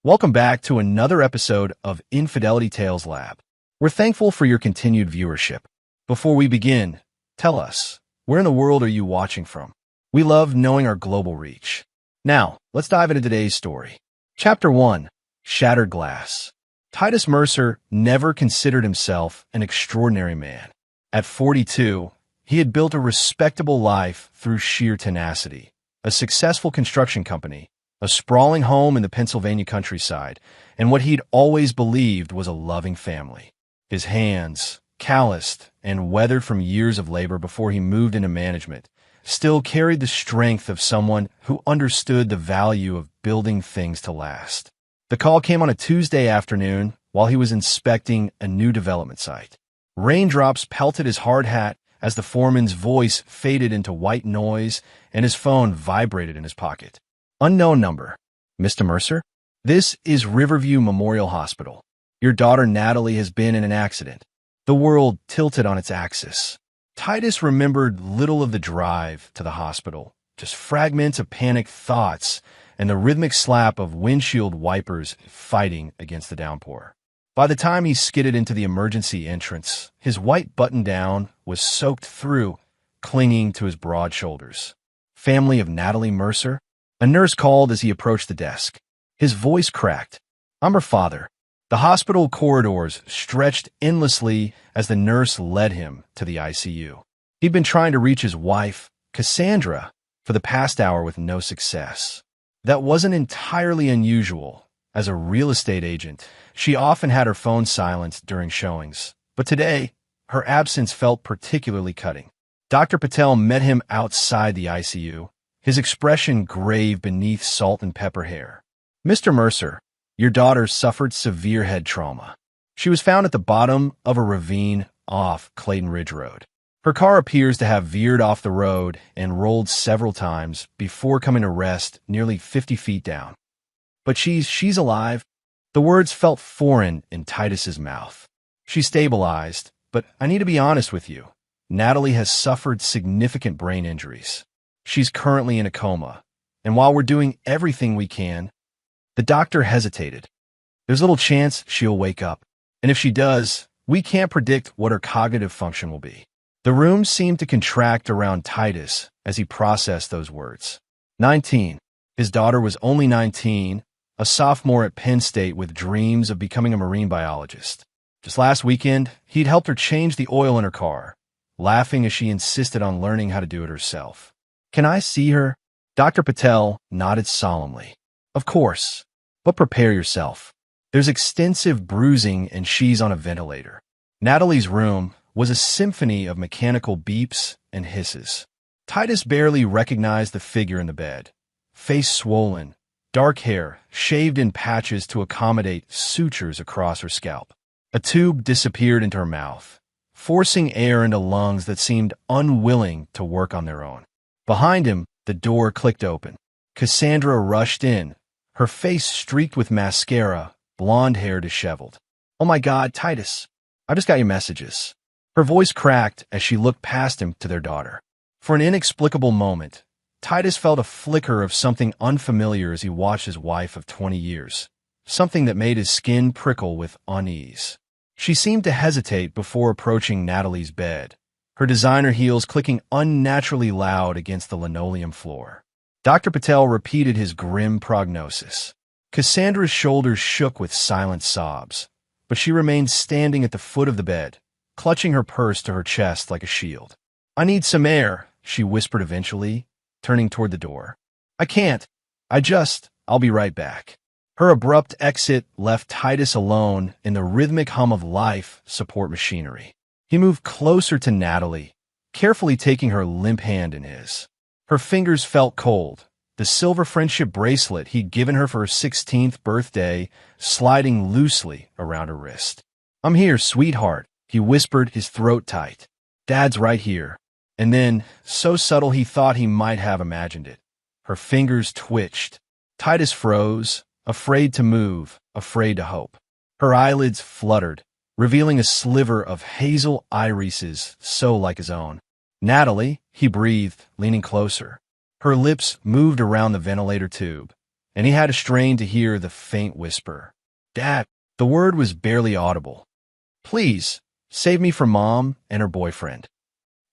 Welcome back to another episode of Infidelity Tales Lab. We're thankful for your continued viewership. Before we begin, tell us, where in the world are you watching from? We love knowing our global reach. Now, let's dive into today's story. Chapter 1. Shattered Glass. Titus Mercer never considered himself an extraordinary man. At 42, he had built a respectable life through sheer tenacity, a successful construction company, a sprawling home in the Pennsylvania countryside, and what he'd always believed was a loving family. His hands, calloused and weathered from years of labor before he moved into management, still carried the strength of someone who understood the value of building things to last. The call came on a Tuesday afternoon while he was inspecting a new development site. Raindrops pelted his hard hat as the foreman's voice faded into white noise and his phone vibrated in his pocket. Unknown number. Mr. Mercer? This is Riverview Memorial Hospital. Your daughter Natalie has been in an accident. The world tilted on its axis. Titus remembered little of the drive to the hospital, just fragments of panicked thoughts and the rhythmic slap of windshield wipers fighting against the downpour. By the time he skidded into the emergency entrance, his white button-down was soaked through, clinging to his broad shoulders. Family of Natalie Mercer? A nurse called as he approached the desk. His voice cracked. I'm her father. The hospital corridors stretched endlessly as the nurse led him to the ICU. He'd been trying to reach his wife, Cassandra, for the past hour with no success. That wasn't entirely unusual. As a real estate agent, she often had her phone silenced during showings, but today, her absence felt particularly cutting. Dr. Patel met him outside the ICU, his expression grave beneath salt and pepper hair. Mr. Mercer, your daughter suffered severe head trauma. She was found at the bottom of a ravine off Clayton Ridge Road. Her car appears to have veered off the road and rolled several times before coming to rest nearly 50 feet down. But she's alive. The words felt foreign in Titus's mouth. She stabilized, but I need to be honest with you. Natalie has suffered significant brain injuries. She's currently in a coma, and while we're doing everything we can, the doctor hesitated. There's little chance she'll wake up, and if she does, we can't predict what her cognitive function will be. The room seemed to contract around Titus as he processed those words. 19. His daughter was only 19, a sophomore at Penn State with dreams of becoming a marine biologist. Just last weekend, he'd helped her change the oil in her car, laughing as she insisted on learning how to do it herself. Can I see her? Dr. Patel nodded solemnly. Of course, but prepare yourself. There's extensive bruising and she's on a ventilator. Natalie's room was a symphony of mechanical beeps and hisses. Titus barely recognized the figure in the bed. Face swollen, dark hair shaved in patches to accommodate sutures across her scalp. A tube disappeared into her mouth, forcing air into lungs that seemed unwilling to work on their own. Behind him, the door clicked open. Cassandra rushed in, her face streaked with mascara, blonde hair disheveled. Oh my God, Titus, I just got your messages. Her voice cracked as she looked past him to their daughter. For an inexplicable moment, Titus felt a flicker of something unfamiliar as he watched his wife of 20 years, something that made his skin prickle with unease. She seemed to hesitate before approaching Natalie's bed, her designer heels clicking unnaturally loud against the linoleum floor. Dr. Patel repeated his grim prognosis. Cassandra's shoulders shook with silent sobs, but she remained standing at the foot of the bed, clutching her purse to her chest like a shield. I need some air, she whispered eventually, turning toward the door. I can't. I'll be right back. Her abrupt exit left Titus alone in the rhythmic hum of life support machinery. He moved closer to Natalie, carefully taking her limp hand in his. Her fingers felt cold, the silver friendship bracelet he'd given her for her 16th birthday sliding loosely around her wrist. I'm here, sweetheart, he whispered, his throat tight. Dad's right here. And then, so subtle he thought he might have imagined it, her fingers twitched. Titus froze, afraid to move, afraid to hope. Her eyelids fluttered, revealing a sliver of hazel irises so like his own. Natalie, he breathed, leaning closer. Her lips moved around the ventilator tube, and he had to strain to hear the faint whisper. "Dad." The word was barely audible. "Please, save me from Mom and her boyfriend."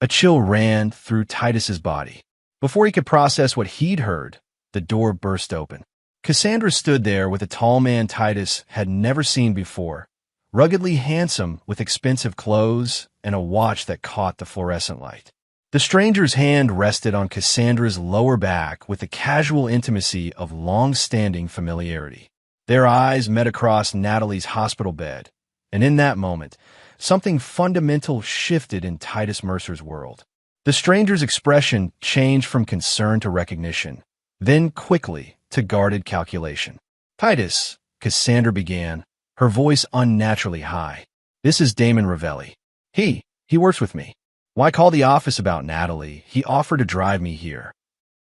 A chill ran through Titus's body. Before he could process what he'd heard, the door burst open. Cassandra stood there with a tall man Titus had never seen before, ruggedly handsome with expensive clothes and a watch that caught the fluorescent light. The stranger's hand rested on Cassandra's lower back with the casual intimacy of long-standing familiarity. Their eyes met across Natalie's hospital bed, and in that moment, something fundamental shifted in Titus Mercer's world. The stranger's expression changed from concern to recognition, then quickly to guarded calculation. "Titus," Cassandra began, her voice unnaturally high. "This is Damon Ravelli. He works with me. Why call the office about Natalie? He offered to drive me here."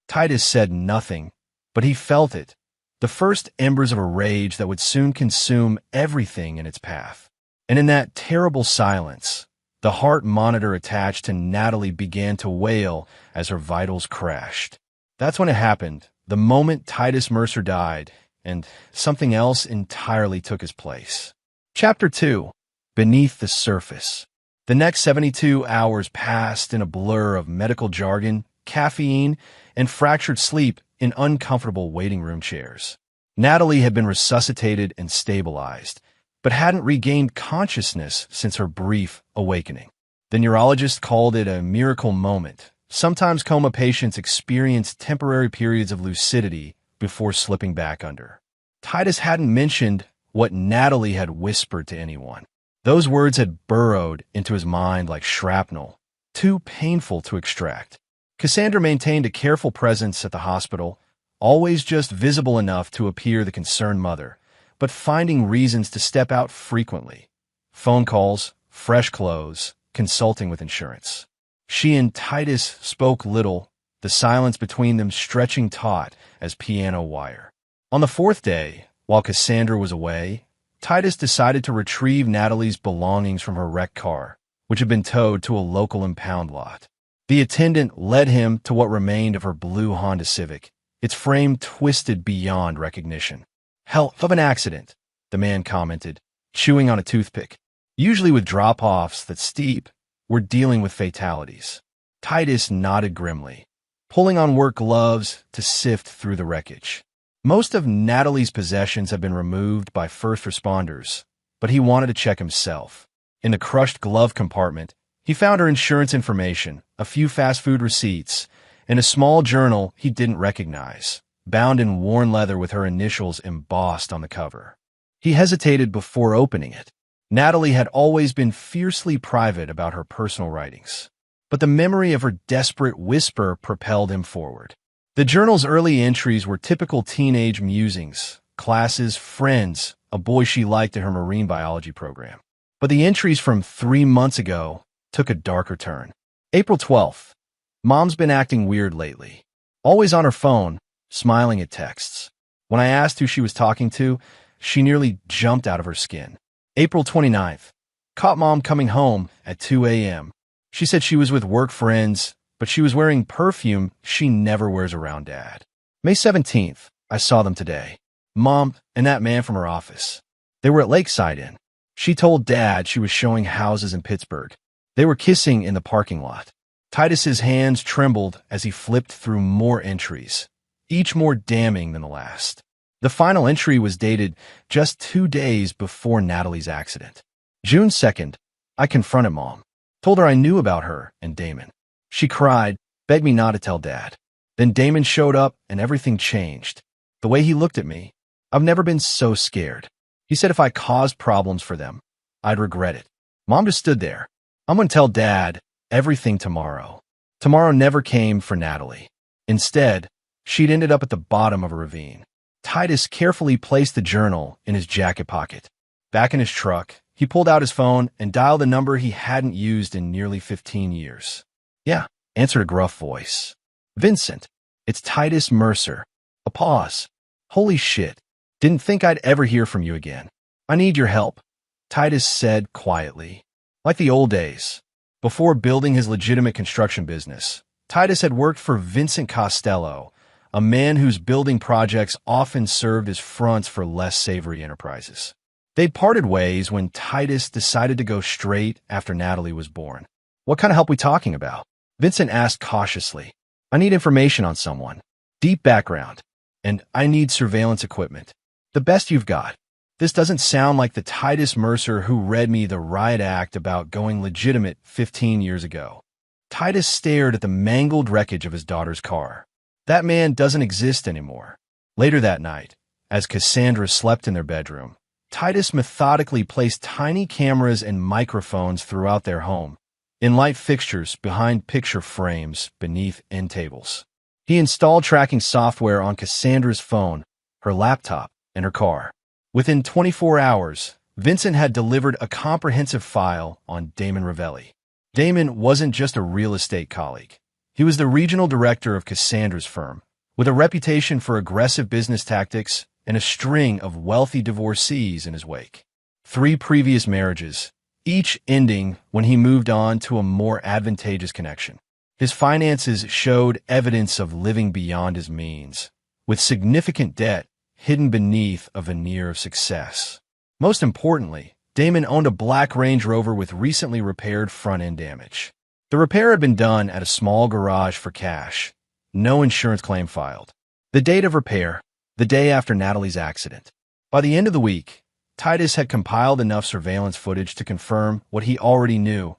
Titus said nothing, but he felt it, the first embers of a rage that would soon consume everything in its path. And in that terrible silence, the heart monitor attached to Natalie began to wail as her vitals crashed. That's when it happened, the moment Titus Mercer died, and something else entirely took his place. Chapter 2. Beneath the Surface. The next 72 hours passed in a blur of medical jargon, caffeine, and fractured sleep in uncomfortable waiting room chairs. Natalie had been resuscitated and stabilized, but hadn't regained consciousness since her brief awakening. The neurologist called it a miracle moment. Sometimes coma patients experience temporary periods of lucidity before slipping back under. Titus hadn't mentioned what Natalie had whispered to anyone. Those words had burrowed into his mind like shrapnel, too painful to extract. Cassandra maintained a careful presence at the hospital, always just visible enough to appear the concerned mother, but finding reasons to step out frequently. Phone calls, fresh clothes, consulting with insurance. She and Titus spoke little, the silence between them stretching taut as piano wire. On the fourth day, while Cassandra was away, Titus decided to retrieve Natalie's belongings from her wrecked car, which had been towed to a local impound lot. The attendant led him to what remained of her blue Honda Civic, its frame twisted beyond recognition. "Hell of an accident," the man commented, chewing on a toothpick. "Usually with drop-offs that steep, we're dealing with fatalities." Titus nodded grimly, pulling on work gloves to sift through the wreckage. Most of Natalie's possessions had been removed by first responders, but he wanted to check himself. In the crushed glove compartment, he found her insurance information, a few fast food receipts, and a small journal he didn't recognize, bound in worn leather with her initials embossed on the cover. He hesitated before opening it. Natalie had always been fiercely private about her personal writings, but the memory of her desperate whisper propelled him forward. The journal's early entries were typical teenage musings, classes, friends, a boy she liked in her marine biology program. But the entries from 3 months ago took a darker turn. April 12th. Mom's been acting weird lately. Always on her phone, smiling at texts. When I asked who she was talking to, she nearly jumped out of her skin. April 29th. Caught Mom coming home at 2 a.m. She said she was with work friends, but she was wearing perfume she never wears around Dad. May 17th. I saw them today. Mom and that man from her office. They were at Lakeside Inn. She told Dad she was showing houses in Pittsburgh. They were kissing in the parking lot. Titus's hands trembled as he flipped through more entries, each more damning than the last. The final entry was dated just 2 days before Natalie's accident. June 2nd. I confronted Mom. Told her I knew about her and Damon. She cried, begged me not to tell Dad. Then Damon showed up and everything changed. The way he looked at me, I've never been so scared. He said if I caused problems for them, I'd regret it. Mom just stood there. I'm going to tell Dad everything tomorrow. Tomorrow never came for Natalie. Instead, she'd ended up at the bottom of a ravine. Titus carefully placed the journal in his jacket pocket. Back in his truck, he pulled out his phone and dialed a number he hadn't used in nearly 15 years. "Yeah," answered a gruff voice. "Vincent, it's Titus Mercer." A pause. "Holy shit. Didn't think I'd ever hear from you again. I need your help," Titus said quietly. Like the old days, before building his legitimate construction business, Titus had worked for Vincent Costello, a man whose building projects often served as fronts for less savory enterprises. They parted ways when Titus decided to go straight after Natalie was born. "What kind of help we talking about?" Vincent asked cautiously. "I need information on someone. Deep background. And I need surveillance equipment. The best you've got." This doesn't sound like the Titus Mercer who read me the riot act about going legitimate 15 years ago. Titus stared at the mangled wreckage of his daughter's car. That man doesn't exist anymore. Later that night, as Cassandra slept in their bedroom, Titus methodically placed tiny cameras and microphones throughout their home, in light fixtures behind picture frames beneath end tables. He installed tracking software on Cassandra's phone, her laptop, and her car. Within 24 hours, Vincent had delivered a comprehensive file on Damon Ravelli. Damon wasn't just a real estate colleague. He was the regional director of Cassandra's firm, with a reputation for aggressive business tactics and a string of wealthy divorcees in his wake. 3 previous marriages, each ending when he moved on to a more advantageous connection. His finances showed evidence of living beyond his means, with significant debt hidden beneath a veneer of success. Most importantly, Damon owned a black Range Rover with recently repaired front-end damage. The repair had been done at a small garage for cash. No insurance claim filed. The date of repair, the day after Natalie's accident. By the end of the week, Titus had compiled enough surveillance footage to confirm what he already knew.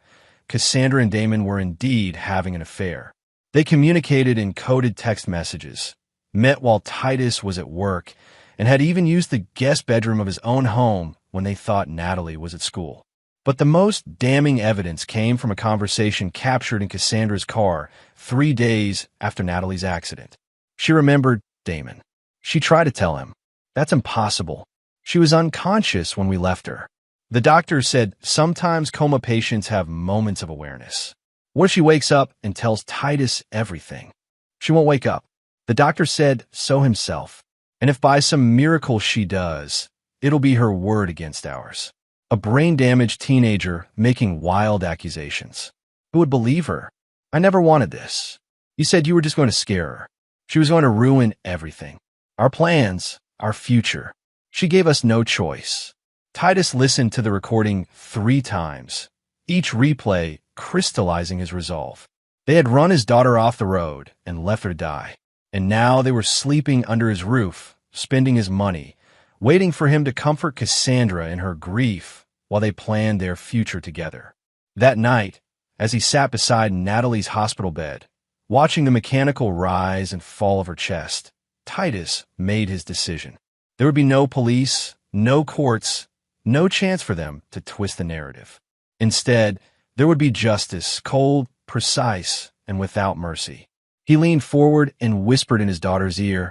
Cassandra and Damon were indeed having an affair. They communicated in coded text messages, met while Titus was at work, and had even used the guest bedroom of his own home when they thought Natalie was at school. But the most damning evidence came from a conversation captured in Cassandra's car 3 days after Natalie's accident. She remembered Damon. She tried to tell him, "That's impossible. She was unconscious when we left her." The doctor said sometimes coma patients have moments of awareness. What if she wakes up and tells Titus everything? She won't wake up. The doctor said so himself. And if by some miracle she does, it'll be her word against ours. A brain-damaged teenager making wild accusations. Who would believe her? "I never wanted this. You said you were just going to scare her. She was going to ruin everything. Our plans, our future. She gave us no choice." Titus listened to the recording 3 times, each replay crystallizing his resolve. They had run his daughter off the road and left her to die. And now they were sleeping under his roof, spending his money, waiting for him to comfort Cassandra in her grief while they planned their future together. That night, as he sat beside Natalie's hospital bed, watching the mechanical rise and fall of her chest, Titus made his decision. There would be no police, no courts, no chance for them to twist the narrative. Instead, there would be justice, cold, precise, and without mercy. He leaned forward and whispered in his daughter's ear,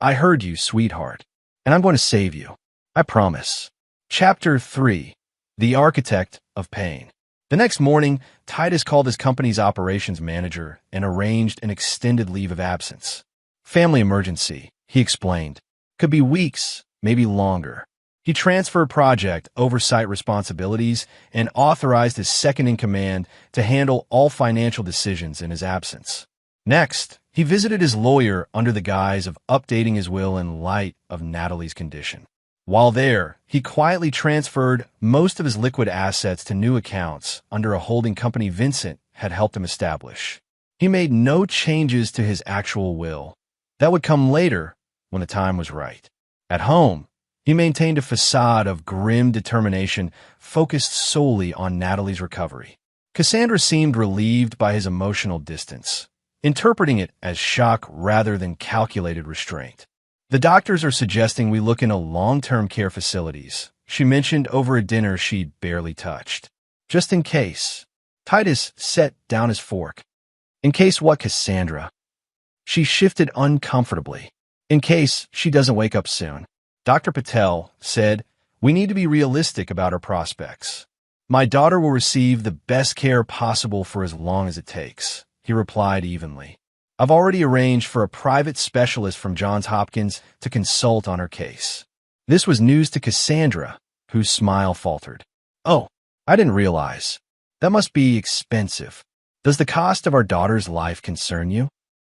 "I heard you, sweetheart, and I'm going to save you. I promise." Chapter 3. The Architect of Pain. The next morning, Titus called his company's operations manager and arranged an extended leave of absence. "Family emergency," he explained. "Could be weeks, maybe longer." He transferred project oversight responsibilities and authorized his second-in-command to handle all financial decisions in his absence. Next, he visited his lawyer under the guise of updating his will in light of Natalie's condition. While there, he quietly transferred most of his liquid assets to new accounts under a holding company Vincent had helped him establish. He made no changes to his actual will. That would come later when the time was right. At home, he maintained a facade of grim determination focused solely on Natalie's recovery. Cassandra seemed relieved by his emotional distance, interpreting it as shock rather than calculated restraint. "The doctors are suggesting we look into long-term care facilities," she mentioned over a dinner she'd barely touched. "Just in case." Titus set down his fork. "In case what, Cassandra?" She shifted uncomfortably. "In case she doesn't wake up soon." Dr. Patel said, "We need to be realistic about our prospects. My daughter will receive the best care possible for as long as it takes," he replied evenly. "I've already arranged for a private specialist from Johns Hopkins to consult on her case." This was news to Cassandra, whose smile faltered. "Oh, I didn't realize. That must be expensive. Does the cost of our daughter's life concern you?"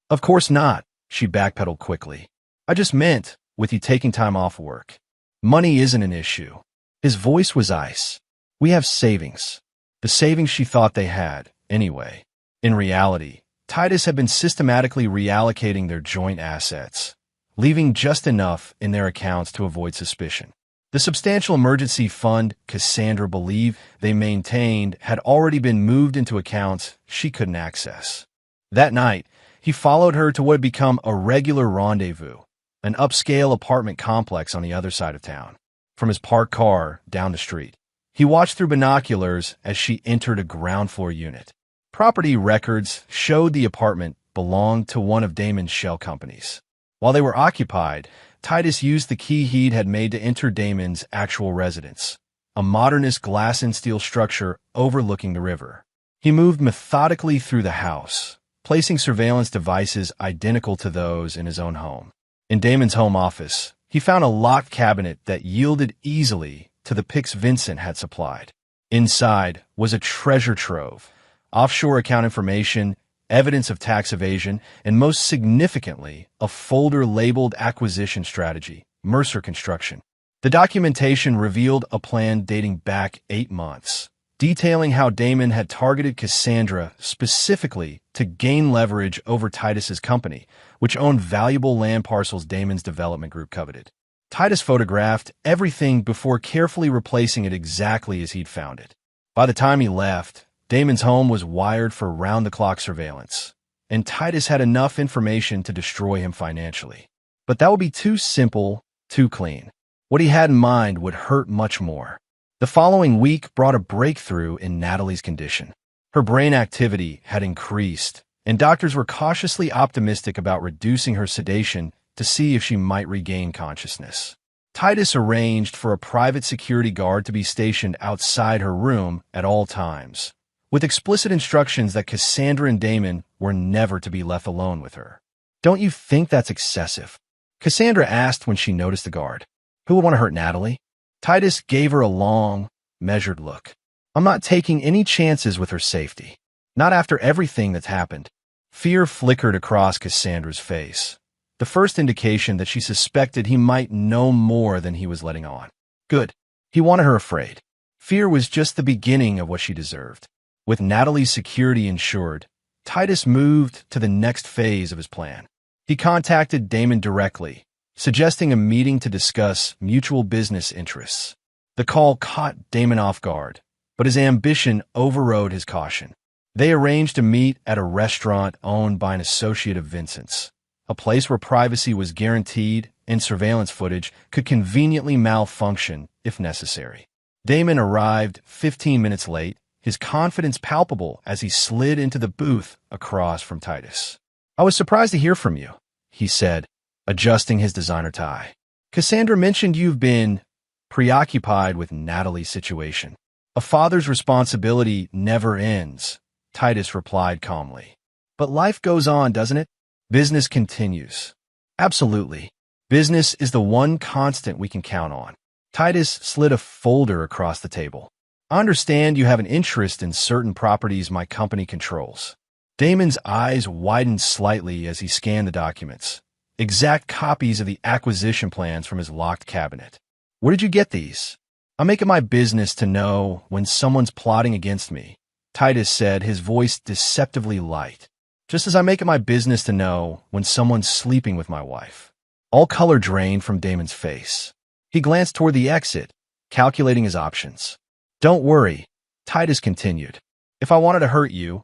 "Of course not," She backpedaled quickly. I just meant, with you taking time off work. Money isn't an issue. His voice was ice. We have savings. The savings she thought they had, anyway. In reality, Titus had been systematically reallocating their joint assets, leaving just enough in their accounts to avoid suspicion. The substantial emergency fund Cassandra believed they maintained had already been moved into accounts she couldn't access. That night, he followed her to what had become a regular rendezvous, an upscale apartment complex on the other side of town. From his parked car down the street, he watched through binoculars as she entered a ground floor unit. Property records showed the apartment belonged to one of Damon's shell companies. While they were occupied, Titus used the key he had made to enter Damon's actual residence, a modernist glass and steel structure overlooking the river. He moved methodically through the house, placing surveillance devices identical to those in his own home. In Damon's home office, he found a locked cabinet that yielded easily to the picks Vincent had supplied. Inside was a treasure trove, offshore account information, evidence of tax evasion, and most significantly, a folder labeled Acquisition Strategy, Mercer Construction. The documentation revealed a plan dating back 8 months, detailing how Damon had targeted Cassandra specifically to gain leverage over Titus's company, which owned valuable land parcels Damon's development group coveted. Titus photographed everything before carefully replacing it exactly as he'd found it. By the time he left, Damon's home was wired for round-the-clock surveillance, and Titus had enough information to destroy him financially. But that would be too simple, too clean. What he had in mind would hurt much more. The following week brought a breakthrough in Natalie's condition. Her brain activity had increased, and doctors were cautiously optimistic about reducing her sedation to see if she might regain consciousness. Titus arranged for a private security guard to be stationed outside her room at all times, with explicit instructions that Cassandra and Damon were never to be left alone with her. Don't you think that's excessive? Cassandra asked when she noticed the guard. Who would want to hurt Natalie? Titus gave her a long, measured look. I'm not taking any chances with her safety. Not after everything that's happened. Fear flickered across Cassandra's face, the first indication that she suspected he might know more than he was letting on. Good. He wanted her afraid. Fear was just the beginning of what she deserved. With Natalie's security ensured, Titus moved to the next phase of his plan. He contacted Damon directly, suggesting a meeting to discuss mutual business interests. The call caught Damon off guard, but his ambition overrode his caution. They arranged to meet at a restaurant owned by an associate of Vincent's, a place where privacy was guaranteed and surveillance footage could conveniently malfunction if necessary. Damon arrived 15 minutes late, his confidence palpable as he slid into the booth across from Titus. I was surprised to hear from you, he said, adjusting his designer tie. Cassandra mentioned you've been preoccupied with Natalie's situation. A father's responsibility never ends, Titus replied calmly. But life goes on, doesn't it? Business continues. Absolutely. Business is the one constant we can count on. Titus slid a folder across the table. I understand you have an interest in certain properties my company controls. Damon's eyes widened slightly as he scanned the documents, exact copies of the acquisition plans from his locked cabinet. Where did you get these? I make it my business to know when someone's plotting against me, Titus said, his voice deceptively light. Just as I make it my business to know when someone's sleeping with my wife. All color drained from Damon's face. He glanced toward the exit, calculating his options. Don't worry, Titus continued. If I wanted to hurt you,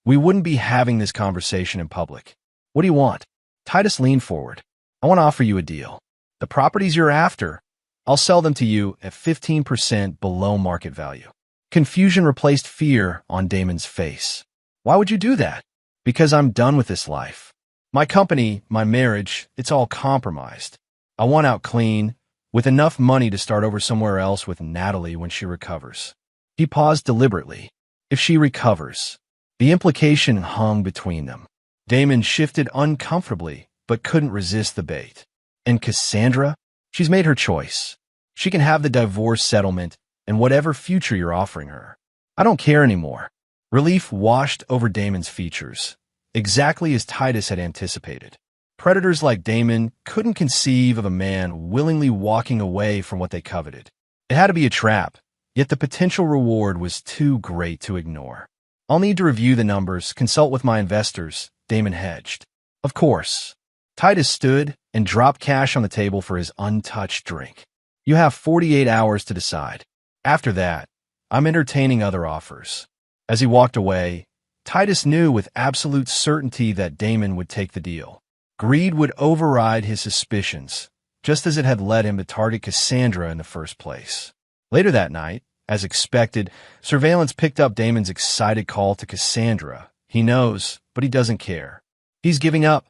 we wouldn't be having this conversation in public. What do you want? Titus leaned forward. I want to offer you a deal. The properties you're after, I'll sell them to you at 15% below market value. Confusion replaced fear on Damon's face. Why would you do that? Because I'm done with this life. My company, my marriage, it's all compromised. I want out clean, with enough money to start over somewhere else with Natalie when she recovers. He paused deliberately. If she recovers. The implication hung between them. Damon shifted uncomfortably, but couldn't resist the bait. And Cassandra? She's made her choice. She can have the divorce settlement and whatever future you're offering her. I don't care anymore. Relief washed over Damon's features, exactly as Titus had anticipated. Predators like Damon couldn't conceive of a man willingly walking away from what they coveted. It had to be a trap, yet the potential reward was too great to ignore. I'll need to review the numbers, consult with my investors, Damon hedged. Of course. Titus stood and dropped cash on the table for his untouched drink. You have 48 hours to decide. After that, I'm entertaining other offers. As he walked away, Titus knew with absolute certainty that Damon would take the deal. Greed would override his suspicions, just as it had led him to target Cassandra in the first place. Later that night, as expected, surveillance picked up Damon's excited call to Cassandra. He knows, but he doesn't care. He's giving up,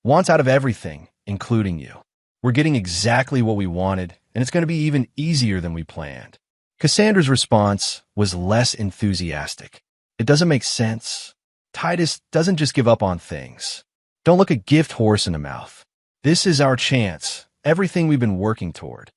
wants out of everything, including you. We're getting exactly what we wanted, and it's going to be even easier than we planned. Cassandra's response was less enthusiastic. It doesn't make sense. Titus doesn't just give up on things. Don't look a gift horse in the mouth. This is our chance, everything we've been working toward.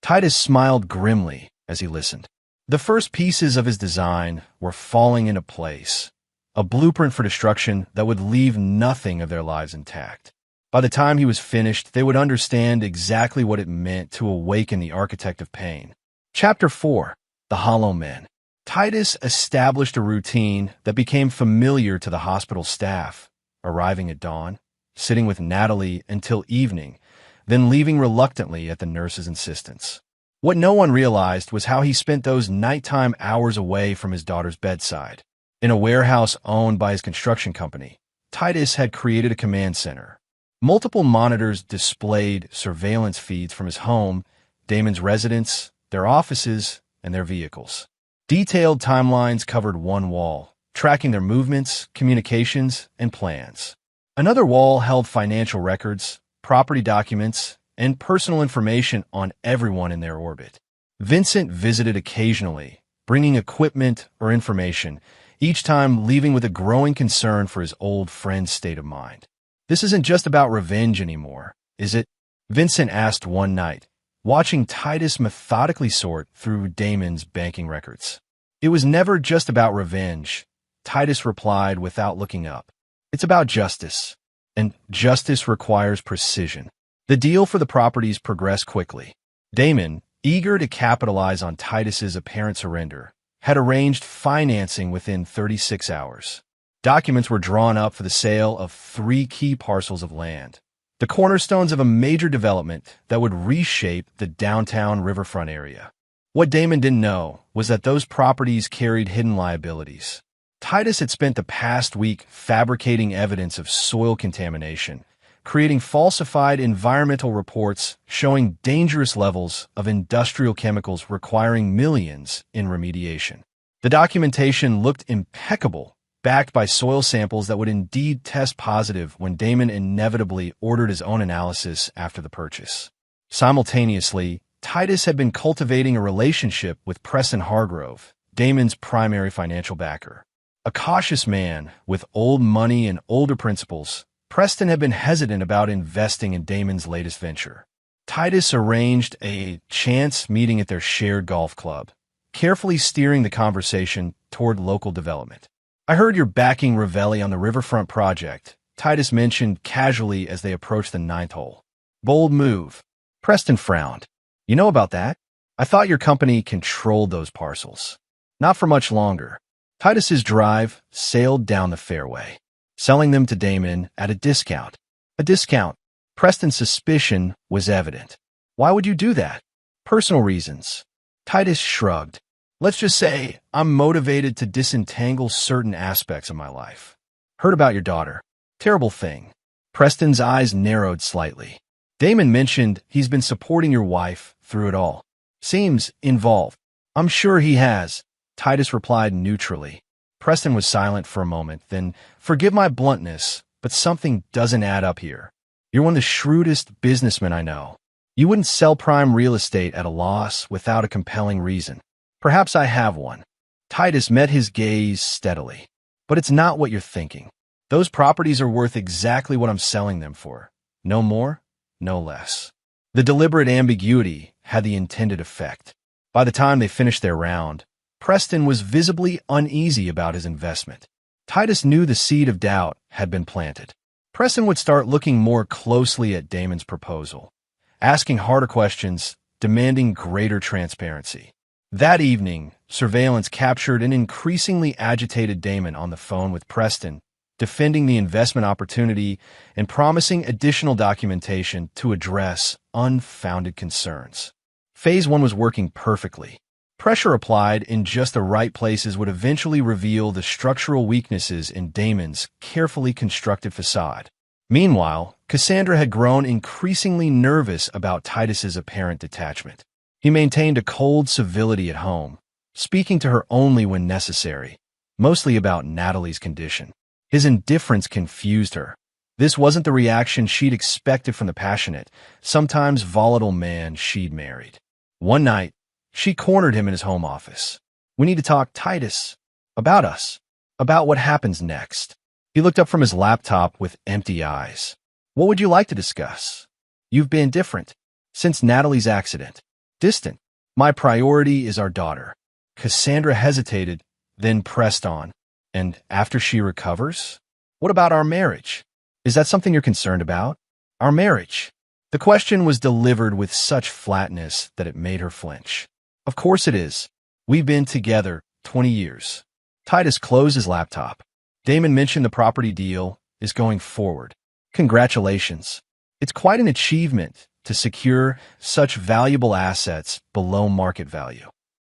Titus smiled grimly as he listened. The first pieces of his design were falling into place, a blueprint for destruction that would leave nothing of their lives intact. By the time he was finished, they would understand exactly what it meant to awaken the architect of pain. Chapter 4. The Hollow Men. Titus established a routine that became familiar to the hospital staff, arriving at dawn, sitting with Natalie until evening, then leaving reluctantly at the nurse's insistence. What no one realized was how he spent those nighttime hours away from his daughter's bedside. In a warehouse owned by his construction company, Titus had created a command center. Multiple monitors displayed surveillance feeds from his home, Damon's residence, their offices, and their vehicles. Detailed timelines covered one wall, tracking their movements, communications, and plans. Another wall held financial records, property documents, and personal information on everyone in their orbit. Vincent visited occasionally, bringing equipment or information, each time leaving with a growing concern for his old friend's state of mind. This isn't just about revenge anymore, is it? Vincent asked one night, watching Titus methodically sort through Damon's banking records. It was never just about revenge, Titus replied without looking up. It's about justice, and justice requires precision. The deal for the properties progressed quickly. Damon, eager to capitalize on Titus's apparent surrender, had arranged financing within 36 hours. Documents were drawn up for the sale of 3 key parcels of land, the cornerstones of a major development that would reshape the downtown riverfront area. What Damon didn't know was that those properties carried hidden liabilities. Titus had spent the past week fabricating evidence of soil contamination, creating falsified environmental reports showing dangerous levels of industrial chemicals requiring millions in remediation. The documentation looked impeccable, backed by soil samples that would indeed test positive when Damon inevitably ordered his own analysis after the purchase. Simultaneously, Titus had been cultivating a relationship with Preston Hargrove, Damon's primary financial backer. A cautious man with old money and older principles, Preston had been hesitant about investing in Damon's latest venture. Titus arranged a chance meeting at their shared golf club, carefully steering the conversation toward local development. I heard you're backing Ravelli on the riverfront project, Titus mentioned casually as they approached the 9th hole. Bold move. Preston frowned. You know about that? I thought your company controlled those parcels. Not for much longer. Titus's drive sailed down the fairway, selling them to Damon at a discount. A discount. Preston's suspicion was evident. Why would you do that? Personal reasons. Titus shrugged. Let's just say I'm motivated to disentangle certain aspects of my life. Heard about your daughter. Terrible thing. Preston's eyes narrowed slightly. Damon mentioned he's been supporting your wife through it all. Seems involved. I'm sure he has, Titus replied neutrally. Preston was silent for a moment, then, forgive my bluntness, but something doesn't add up here. You're one of the shrewdest businessmen I know. You wouldn't sell prime real estate at a loss without a compelling reason. Perhaps I have one. Titus met his gaze steadily. But it's not what you're thinking. Those properties are worth exactly what I'm selling them for. No more, no less. The deliberate ambiguity had the intended effect. By the time they finished their round, Preston was visibly uneasy about his investment. Titus knew the seed of doubt had been planted. Preston would start looking more closely at Damon's proposal, asking harder questions, demanding greater transparency. That evening, surveillance captured an increasingly agitated Damon on the phone with Preston, defending the investment opportunity and promising additional documentation to address unfounded concerns. Phase 1 was working perfectly. Pressure applied in just the right places would eventually reveal the structural weaknesses in Damon's carefully constructed facade. Meanwhile, Cassandra had grown increasingly nervous about Titus's apparent detachment. He maintained a cold civility at home, speaking to her only when necessary, mostly about Natalie's condition. His indifference confused her. This wasn't the reaction she'd expected from the passionate, sometimes volatile man she'd married. One night, she cornered him in his home office. "We need to talk, Titus. About us. About what happens next." He looked up from his laptop with empty eyes. "What would you like to discuss?" "You've been different. Since Natalie's accident. Distant. My priority is our daughter." Cassandra hesitated, then pressed on. "And after she recovers? What about our marriage? Is that something you're concerned about?" "Our marriage?" The question was delivered with such flatness that it made her flinch. "Of course it is. We've been together 20 years. Titus closed his laptop. Damon mentioned the property deal is going forward. "Congratulations. It's quite an achievement to secure such valuable assets below market value."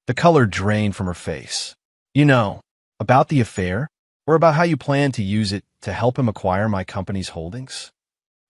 The color drained from her face. "You know, about the affair, or about how you plan to use it to help him acquire my company's holdings?"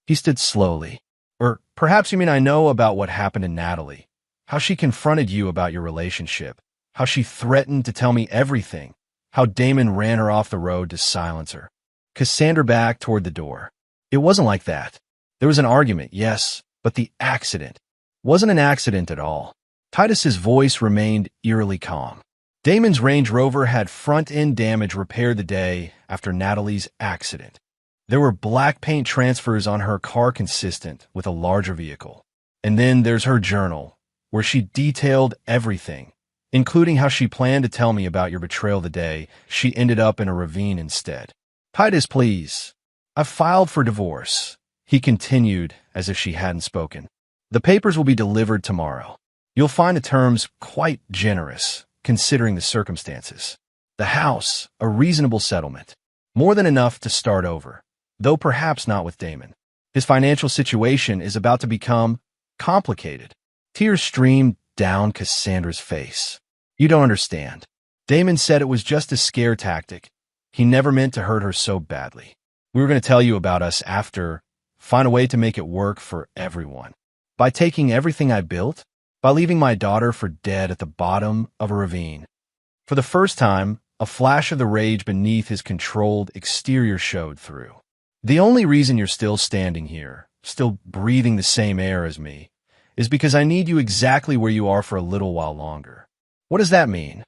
He stood slowly. "Or perhaps you mean I know about what happened to Natalie, how she confronted you about your relationship, how she threatened to tell me everything, how Damon ran her off the road to silence her." Cassandra backed toward the door. "It wasn't like that. There was an argument, yes, but the accident wasn't an accident at all." Titus's voice remained eerily calm. "Damon's Range Rover had front-end damage repaired the day after Natalie's accident. There were black paint transfers on her car consistent with a larger vehicle. And then there's her journal, where she detailed everything, including how she planned to tell me about your betrayal the day she ended up in a ravine instead." "Titus, please. I've filed for divorce," he continued as if she hadn't spoken. "The papers will be delivered tomorrow. You'll find the terms quite generous, considering the circumstances. The house, a reasonable settlement. More than enough to start over, though perhaps not with Damon. His financial situation is about to become complicated." Tears streamed down Cassandra's face. "You don't understand. Damon said it was just a scare tactic. He never meant to hurt her so badly. We were going to tell you about us after, find a way to make it work for everyone. By taking everything I built, by leaving my daughter for dead at the bottom of a ravine." For the first time, a flash of the rage beneath his controlled exterior showed through. "The only reason you're still standing here, still breathing the same air as me, is because I need you exactly where you are for a little while longer." "What does that mean?"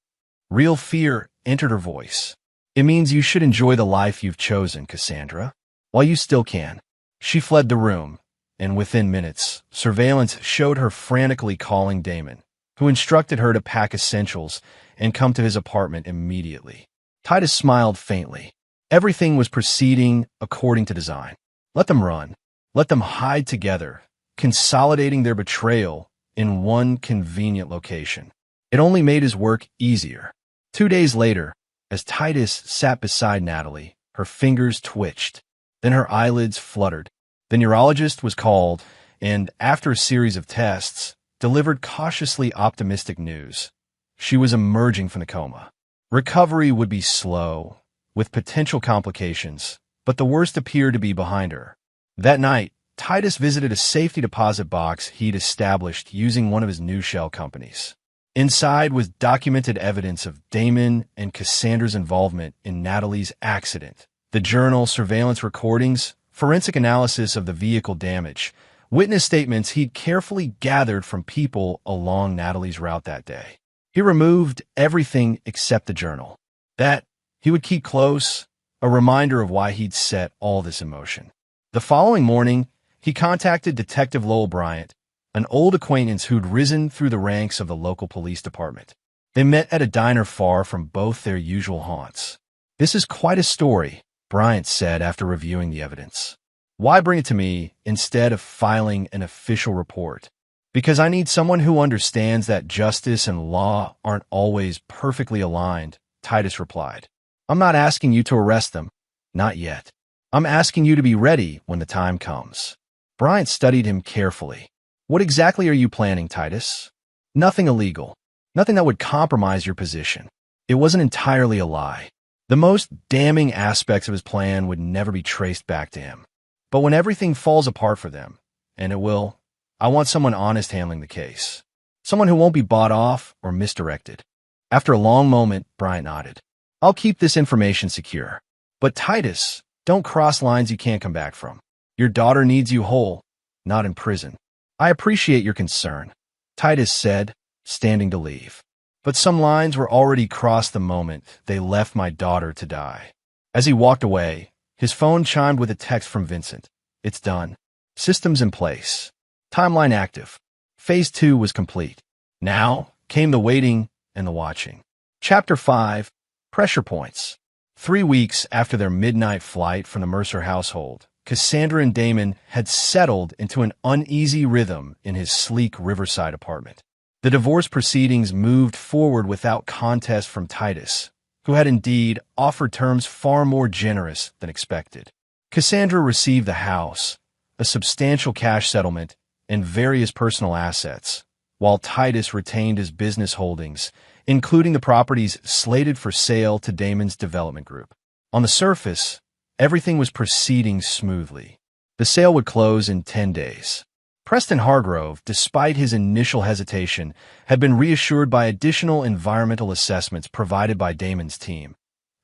Real fear entered her voice. "It means you should enjoy the life you've chosen, Cassandra, while you still can." She fled the room, and within minutes, surveillance showed her frantically calling Damon, who instructed her to pack essentials and come to his apartment immediately. Titus smiled faintly. Everything was proceeding according to design. Let them run. Let them hide together, consolidating their betrayal in one convenient location. It only made his work easier. 2 days later, as Titus sat beside Natalie, her fingers twitched. Then her eyelids fluttered. The neurologist was called, and after a series of tests, delivered cautiously optimistic news. She was emerging from the coma. Recovery would be slow, with potential complications, but the worst appeared to be behind her. That night, Titus visited a safety deposit box he'd established using one of his new shell companies. Inside was documented evidence of Damon and Cassandra's involvement in Natalie's accident. The journal, surveillance recordings, forensic analysis of the vehicle damage, witness statements he'd carefully gathered from people along Natalie's route that day. He removed everything except the journal. That he would keep close, a reminder of why he'd set all this in motion. The following morning, he contacted Detective Lowell Bryant, an old acquaintance who'd risen through the ranks of the local police department. They met at a diner far from both their usual haunts. "This is quite a story," Bryant said after reviewing the evidence. Why bring it to me instead of filing an official report? Because I need someone who understands that justice and law aren't always perfectly aligned, Titus replied. I'm not asking you to arrest them. Not yet. I'm asking you to be ready when the time comes. Bryant studied him carefully. What exactly are you planning, Titus? Nothing illegal. Nothing that would compromise your position. It wasn't entirely a lie. The most damning aspects of his plan would never be traced back to him. But when everything falls apart for them, and it will, I want someone honest handling the case. Someone who won't be bought off or misdirected. After a long moment, Bryant nodded. I'll keep this information secure. But Titus, don't cross lines you can't come back from. Your daughter needs you whole, not in prison. I appreciate your concern, Titus said, standing to leave. But some lines were already crossed the moment they left my daughter to die. As he walked away, his phone chimed with a text from Vincent. It's done. Systems in place. Timeline active. Phase 2 was complete. Now came the waiting and the watching. Chapter 5, Pressure Points. 3 weeks after their midnight flight from the Mercer household, Cassandra and Damon had settled into an uneasy rhythm in his sleek Riverside apartment. The divorce proceedings moved forward without contest from Titus, who had indeed offered terms far more generous than expected. Cassandra received the house, a substantial cash settlement, and various personal assets, while Titus retained his business holdings, including the properties slated for sale to Damon's development group. On the surface, everything was proceeding smoothly. The sale would close in 10 days. Preston Hargrove, despite his initial hesitation, had been reassured by additional environmental assessments provided by Damon's team.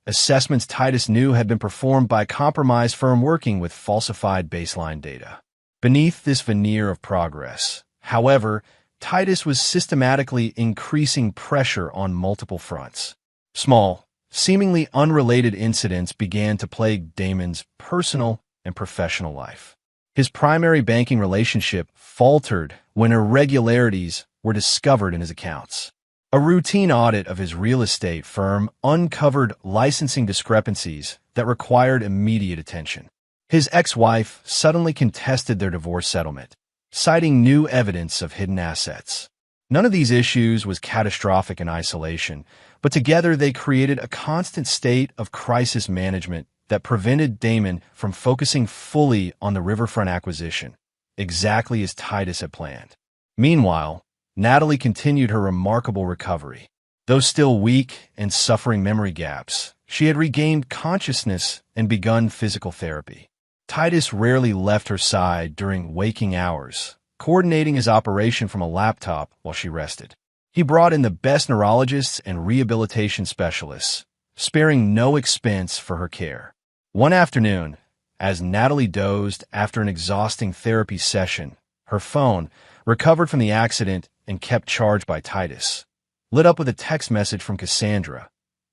Assessments Titus knew had been performed by a compromised firm working with falsified baseline data. Beneath this veneer of progress, however, Titus was systematically increasing pressure on multiple fronts. Small, seemingly unrelated incidents began to plague Damon's personal and professional life. His primary banking relationship faltered when irregularities were discovered in his accounts. A routine audit of his real estate firm uncovered licensing discrepancies that required immediate attention. His ex-wife suddenly contested their divorce settlement, citing new evidence of hidden assets. None of these issues was catastrophic in isolation, but together they created a constant state of crisis management that prevented Damon from focusing fully on the riverfront acquisition, exactly as Titus had planned. Meanwhile, Natalie continued her remarkable recovery. Though still weak and suffering memory gaps, she had regained consciousness and begun physical therapy. Titus rarely left her side during waking hours, coordinating his operation from a laptop while she rested. He brought in the best neurologists and rehabilitation specialists, sparing no expense for her care. One afternoon, as Natalie dozed after an exhausting therapy session, her phone, recovered from the accident and kept charged by Titus, lit up with a text message from Cassandra.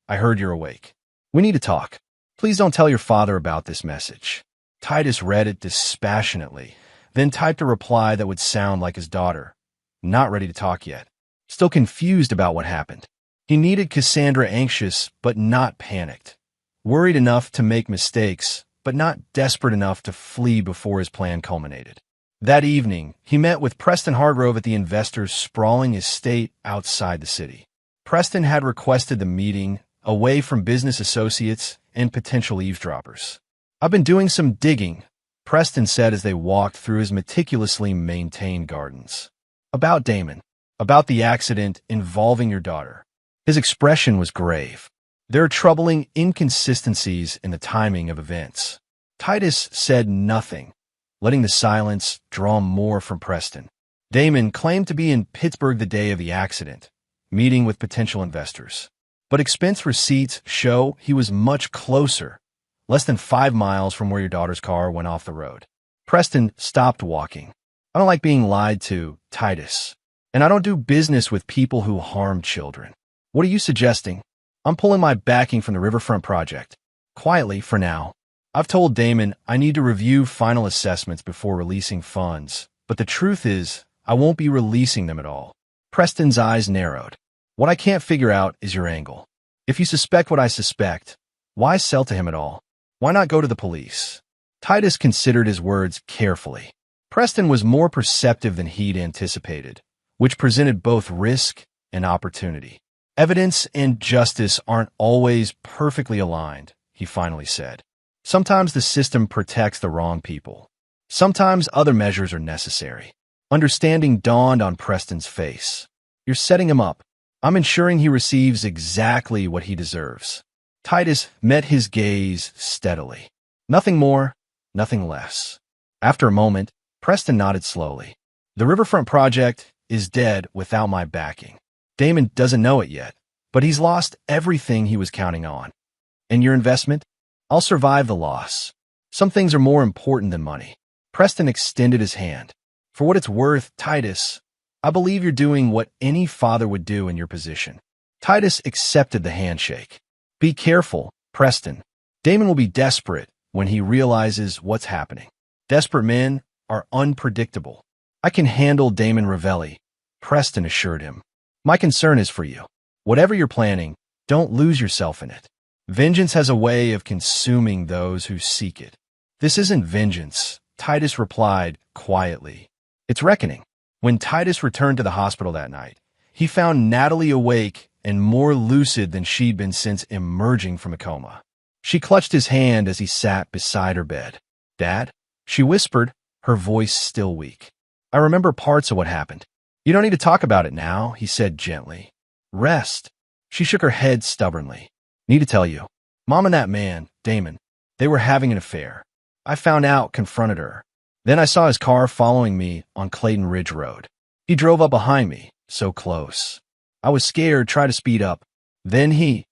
I heard you're awake. We need to talk. Please don't tell your father about this message. Titus read it dispassionately, then typed a reply that would sound like his daughter. Not ready to talk yet. Still confused about what happened. He needed Cassandra anxious, but not panicked. Worried enough to make mistakes, but not desperate enough to flee before his plan culminated. That evening, he met with Preston Hargrove at the investor's sprawling estate outside the city. Preston had requested the meeting away from business associates and potential eavesdroppers. I've been doing some digging, Preston said as they walked through his meticulously maintained gardens. About Damon. About the accident involving your daughter. His expression was grave. There are troubling inconsistencies in the timing of events. Titus said nothing, letting the silence draw more from Preston. Damon claimed to be in Pittsburgh the day of the accident, meeting with potential investors. But expense receipts show he was much closer, less than 5 miles from where your daughter's car went off the road. Preston stopped walking. I don't like being lied to, Titus. And I don't do business with people who harm children. What are you suggesting? I'm pulling my backing from the Riverfront project. Quietly, for now. I've told Damon I need to review final assessments before releasing funds, but the truth is, I won't be releasing them at all. Preston's eyes narrowed. What I can't figure out is your angle. If you suspect what I suspect, why sell to him at all? Why not go to the police? Titus considered his words carefully. Preston was more perceptive than he'd anticipated, which presented both risk and opportunity. Evidence and justice aren't always perfectly aligned, he finally said. Sometimes the system protects the wrong people. Sometimes other measures are necessary. Understanding dawned on Preston's face. You're setting him up. I'm ensuring he receives exactly what he deserves. Titus met his gaze steadily. Nothing more, nothing less. After a moment, Preston nodded slowly. The Riverfront project is dead without my backing. Damon doesn't know it yet, but he's lost everything he was counting on. And your investment? I'll survive the loss. Some things are more important than money. Preston extended his hand. For what it's worth, Titus, I believe you're doing what any father would do in your position. Titus accepted the handshake. Be careful, Preston. Damon will be desperate when he realizes what's happening. Desperate men are unpredictable. I can handle Damon Ravelli, Preston assured him. My concern is for you. Whatever you're planning, don't lose yourself in it. Vengeance has a way of consuming those who seek it. This isn't vengeance, Titus replied quietly. It's reckoning. When Titus returned to the hospital that night, he found Natalie awake and more lucid than she'd been since emerging from a coma. She clutched his hand as he sat beside her bed. Dad? She whispered, her voice still weak. I remember parts of what happened. You don't need to talk about it now, he said gently. Rest. She shook her head stubbornly. Need to tell you. Mom and that man, Damon, they were having an affair. I found out, confronted her. Then I saw his car following me on Clayton Ridge Road. He drove up behind me, so close. I was scared, tried to speed up. Then he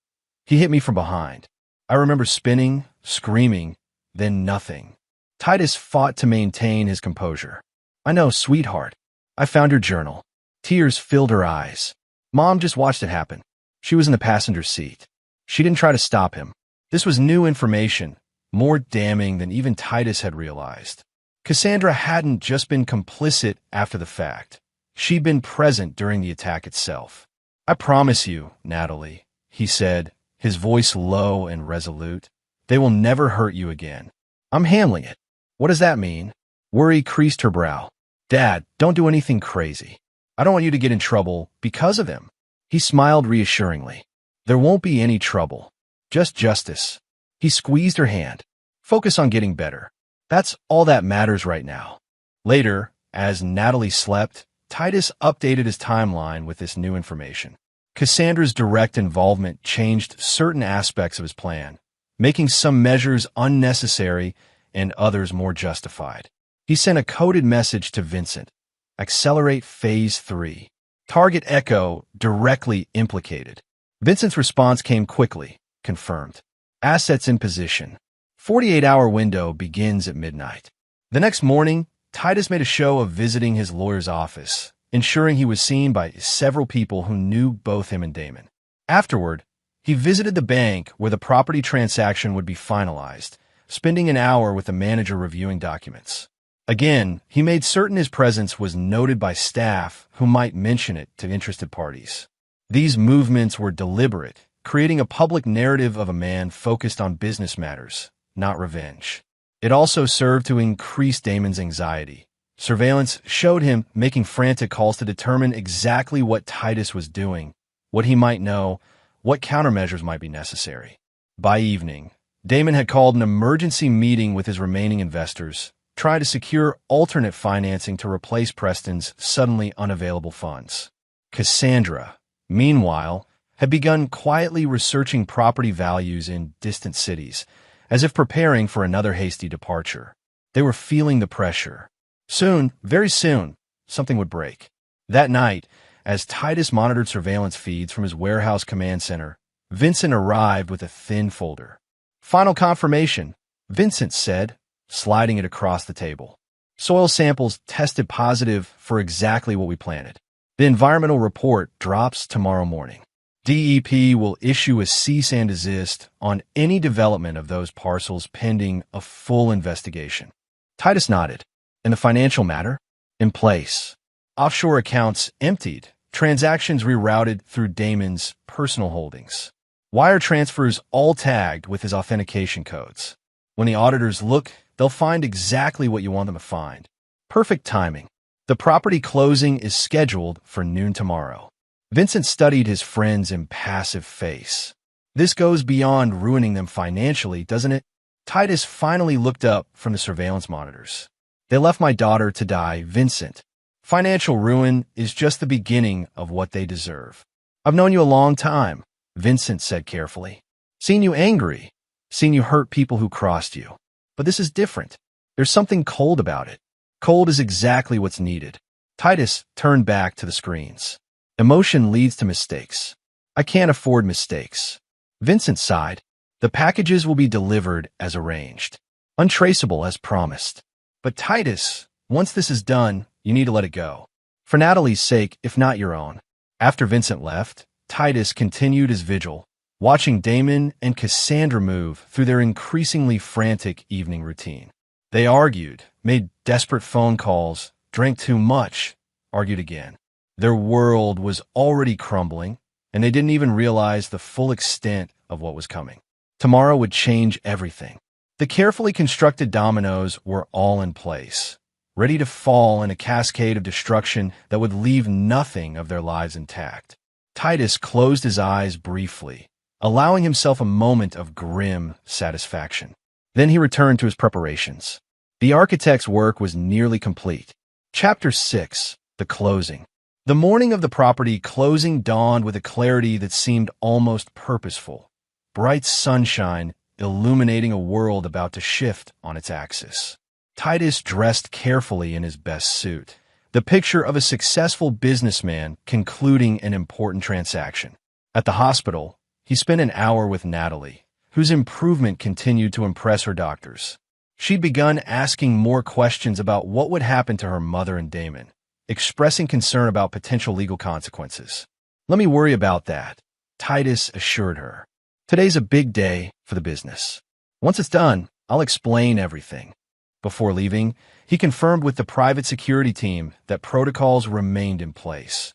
hit me from behind. I remember spinning, screaming, then nothing. Titus fought to maintain his composure. I know, sweetheart. I found your journal. Tears filled her eyes. Mom just watched it happen. She was in the passenger seat. She didn't try to stop him. This was new information, more damning than even Titus had realized. Cassandra hadn't just been complicit after the fact. She'd been present during the attack itself. I promise you, Natalie, he said, his voice low and resolute, they will never hurt you again. I'm handling it. What does that mean? Worry creased her brow. Dad, don't do anything crazy. I don't want you to get in trouble because of them. He smiled reassuringly. There won't be any trouble. Just justice. He squeezed her hand. Focus on getting better. That's all that matters right now. Later, as Natalie slept, Titus updated his timeline with this new information. Cassandra's direct involvement changed certain aspects of his plan, making some measures unnecessary and others more justified. He sent a coded message to Vincent. Accelerate Phase 3. Target Echo directly implicated. Vincent's response came quickly, confirmed. Assets in position. 48-hour window begins at midnight. The next morning, Titus made a show of visiting his lawyer's office, ensuring he was seen by several people who knew both him and Damon. Afterward, he visited the bank where the property transaction would be finalized, spending an hour with the manager reviewing documents. Again, he made certain his presence was noted by staff who might mention it to interested parties. These movements were deliberate, creating a public narrative of a man focused on business matters, not revenge. It also served to increase Damon's anxiety. Surveillance showed him making frantic calls to determine exactly what Titus was doing, what he might know, what countermeasures might be necessary. By evening, Damon had called an emergency meeting with his remaining investors, trying to secure alternate financing to replace Preston's suddenly unavailable funds. Cassandra, meanwhile, had begun quietly researching property values in distant cities, as if preparing for another hasty departure. They were feeling the pressure. Soon, very soon, something would break. That night, as Titus monitored surveillance feeds from his warehouse command center, Vincent arrived with a thin folder. Final confirmation, Vincent said, sliding it across the table. Soil samples tested positive for exactly what we planted. The environmental report drops tomorrow morning. DEP will issue a cease and desist on any development of those parcels pending a full investigation. Titus nodded. And the financial matter? In place. Offshore accounts emptied. Transactions rerouted through Damon's personal holdings. Wire transfers all tagged with his authentication codes. When the auditors look they'll find exactly what you want them to find. Perfect timing. The property closing is scheduled for noon tomorrow. Vincent studied his friend's impassive face. This goes beyond ruining them financially, doesn't it? Titus finally looked up from the surveillance monitors. They left my daughter to die, Vincent. Financial ruin is just the beginning of what they deserve. I've known you a long time, Vincent said carefully. Seen you angry, seen you hurt people who crossed you. But this is different. There's something cold about it. Cold is exactly what's needed. Titus turned back to the screens. Emotion leads to mistakes. I can't afford mistakes. Vincent sighed. The packages will be delivered as arranged, untraceable as promised. But Titus, once this is done, you need to let it go. For Natalie's sake, if not your own. After Vincent left, Titus continued his vigil, watching Damon and Cassandra move through their increasingly frantic evening routine. They argued, made desperate phone calls, drank too much, argued again. Their world was already crumbling, and they didn't even realize the full extent of what was coming. Tomorrow would change everything. The carefully constructed dominoes were all in place, ready to fall in a cascade of destruction that would leave nothing of their lives intact. Titus closed his eyes briefly, allowing himself a moment of grim satisfaction. Then he returned to his preparations. The architect's work was nearly complete. Chapter 6. The Closing. The morning of the property closing dawned with a clarity that seemed almost purposeful. Bright sunshine illuminating a world about to shift on its axis. Titus dressed carefully in his best suit, the picture of a successful businessman concluding an important transaction. At the hospital, he spent an hour with Natalie, whose improvement continued to impress her doctors. She'd begun asking more questions about what would happen to her mother and Damon, expressing concern about potential legal consequences. Let me worry about that, Titus assured her. Today's a big day for the business. Once it's done, I'll explain everything. Before leaving, he confirmed with the private security team that protocols remained in place.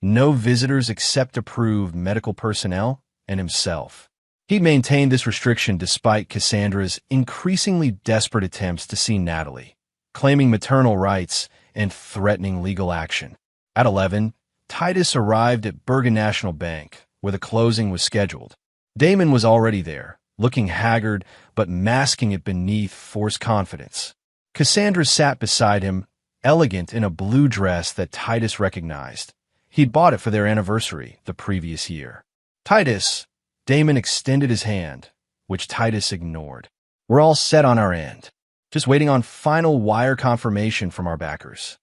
No visitors except approved medical personnel and himself. He'd maintained this restriction despite Cassandra's increasingly desperate attempts to see Natalie, claiming maternal rights and threatening legal action. At 11, Titus arrived at Bergen National Bank, where the closing was scheduled. Damon was already there, looking haggard but masking it beneath forced confidence. Cassandra sat beside him, elegant in a blue dress that Titus recognized. He'd bought it for their anniversary the previous year. Titus, Damon extended his hand, which Titus ignored. We're all set on our end, just waiting on final wire confirmation from our backers.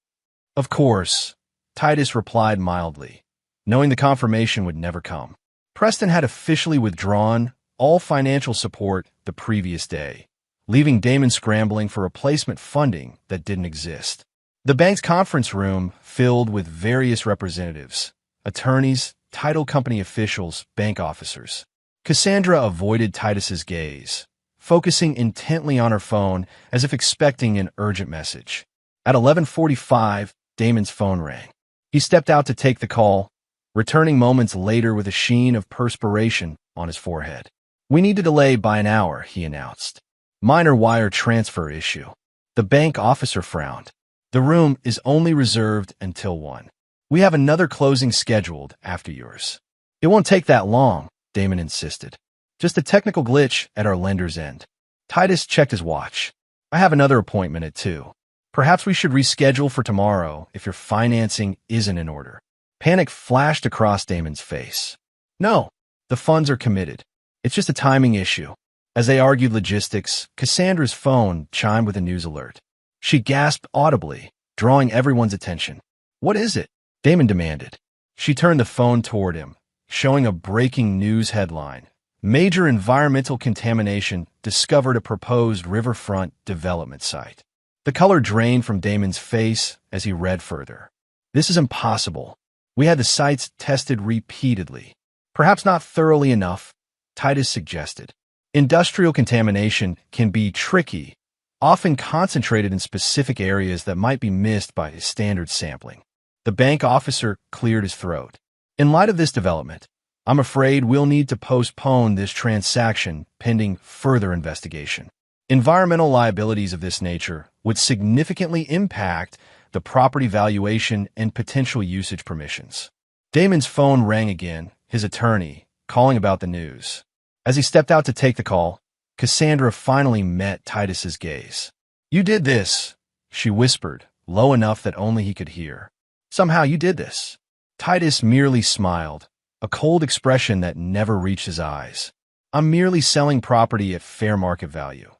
Of course, Titus replied mildly, knowing the confirmation would never come. Preston had officially withdrawn all financial support the previous day, leaving Damon scrambling for replacement funding that didn't exist. The bank's conference room filled with various representatives, attorneys, title company officials, bank officers. Cassandra avoided Titus's gaze, focusing intently on her phone as if expecting an urgent message. At 11:45, Damon's phone rang. He stepped out to take the call, returning moments later with a sheen of perspiration on his forehead. We need to delay by an hour, he announced. Minor wire transfer issue. The bank officer frowned. The room is only reserved until 1. We have another closing scheduled after yours. It won't take that long, Damon insisted. Just a technical glitch at our lender's end. Titus checked his watch. I have another appointment at 2. Perhaps we should reschedule for tomorrow if your financing isn't in order. Panic flashed across Damon's face. No, the funds are committed. It's just a timing issue. As they argued logistics, Cassandra's phone chimed with a news alert. She gasped audibly, drawing everyone's attention. What is it? Damon demanded. She turned the phone toward him, showing a breaking news headline. Major environmental contamination discovered at proposed riverfront development site. The color drained from Damon's face as he read further. This is impossible. We had the sites tested repeatedly. Perhaps not thoroughly enough, Titus suggested. Industrial contamination can be tricky, often concentrated in specific areas that might be missed by standard sampling. The bank officer cleared his throat. In light of this development, I'm afraid we'll need to postpone this transaction pending further investigation. Environmental liabilities of this nature would significantly impact the property valuation and potential usage permissions. Damon's phone rang again, his attorney, calling about the news. As he stepped out to take the call, Cassandra finally met Titus's gaze. "You did this," she whispered, low enough that only he could hear. "Somehow you did this." Titus merely smiled, a cold expression that never reached his eyes. "I'm merely selling property at fair market value,"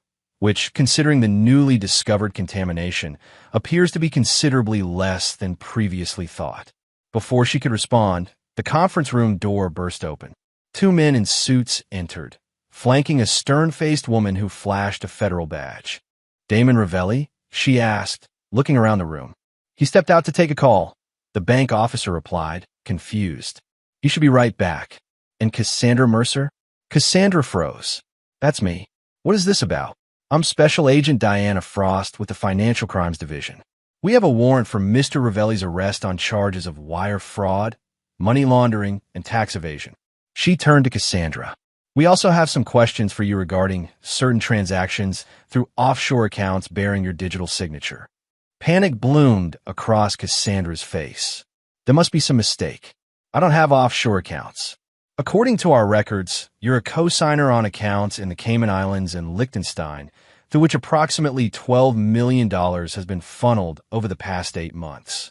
which, considering the newly discovered contamination, appears to be considerably less than previously thought. Before she could respond, the conference room door burst open. Two men in suits entered, flanking a stern-faced woman who flashed a federal badge. "Damon Ravelli?" she asked, looking around the room. "He stepped out to take a call," the bank officer replied, confused. "He should be right back." "And Cassandra Mercer?" Cassandra froze. "That's me. What is this about?" "I'm Special Agent Diana Frost with the Financial Crimes Division. We have a warrant for Mr. Ravelli's arrest on charges of wire fraud, money laundering, and tax evasion." She turned to Cassandra. "We also have some questions for you regarding certain transactions through offshore accounts bearing your digital signature." Panic bloomed across Cassandra's face. "There must be some mistake. I don't have offshore accounts. According to our records, you're a co-signer on accounts in the Cayman Islands and Liechtenstein, through which approximately $12 million has been funneled over the past 8 months.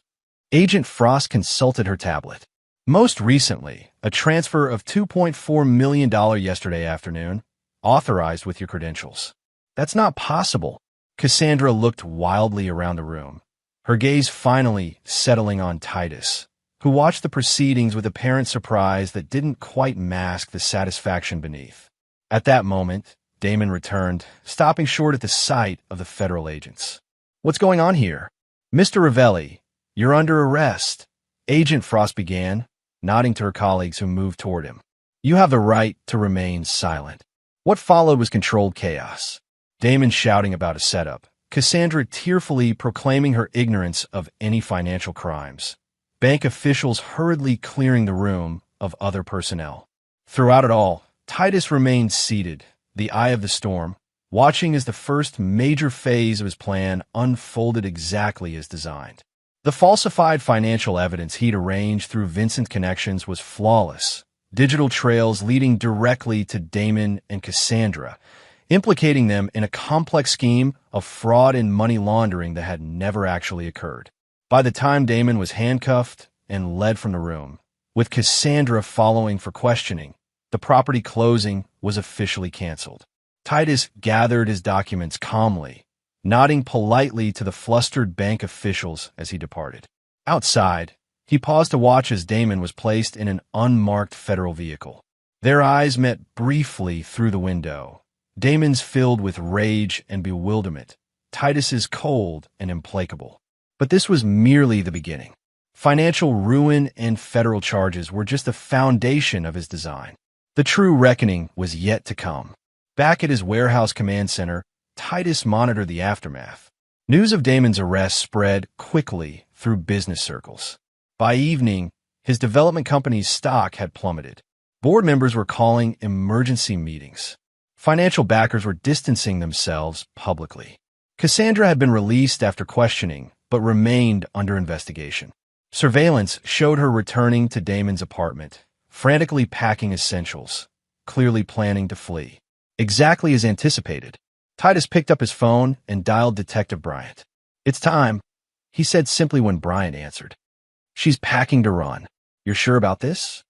Agent Frost consulted her tablet. "Most recently, a transfer of $2.4 million yesterday afternoon, authorized with your credentials." "That's not possible." Cassandra looked wildly around the room, her gaze finally settling on Titus, who watched the proceedings with apparent surprise that didn't quite mask the satisfaction beneath. At that moment, Damon returned, stopping short at the sight of the federal agents. "What's going on here?" "Mr. Ravelli, you're under arrest," Agent Frost began, nodding to her colleagues who moved toward him. "You have the right to remain silent." What followed was controlled chaos. Damon shouting about a setup, Cassandra tearfully proclaiming her ignorance of any financial crimes, bank officials hurriedly clearing the room of other personnel. Throughout it all, Titus remained seated, the eye of the storm, watching as the first major phase of his plan unfolded exactly as designed. The falsified financial evidence he'd arranged through Vincent's connections was flawless, digital trails leading directly to Damon and Cassandra, implicating them in a complex scheme of fraud and money laundering that had never actually occurred. By the time Damon was handcuffed and led from the room, with Cassandra following for questioning, the property closing was officially canceled. Titus gathered his documents calmly, nodding politely to the flustered bank officials as he departed. Outside, he paused to watch as Damon was placed in an unmarked federal vehicle. Their eyes met briefly through the window, Damon's filled with rage and bewilderment, Titus's cold and implacable. But this was merely the beginning. Financial ruin and federal charges were just the foundation of his design. The true reckoning was yet to come. Back at his warehouse command center, Titus monitored the aftermath. News of Damon's arrest spread quickly through business circles. By evening, his development company's stock had plummeted. Board members were calling emergency meetings. Financial backers were distancing themselves publicly. Cassandra had been released after questioning, but remained under investigation. Surveillance showed her returning to Damon's apartment, frantically packing essentials, clearly planning to flee. Exactly as anticipated, Titus picked up his phone and dialed Detective Bryant. "It's time," he said simply when Bryant answered. "She's packing to run. You're sure about this?"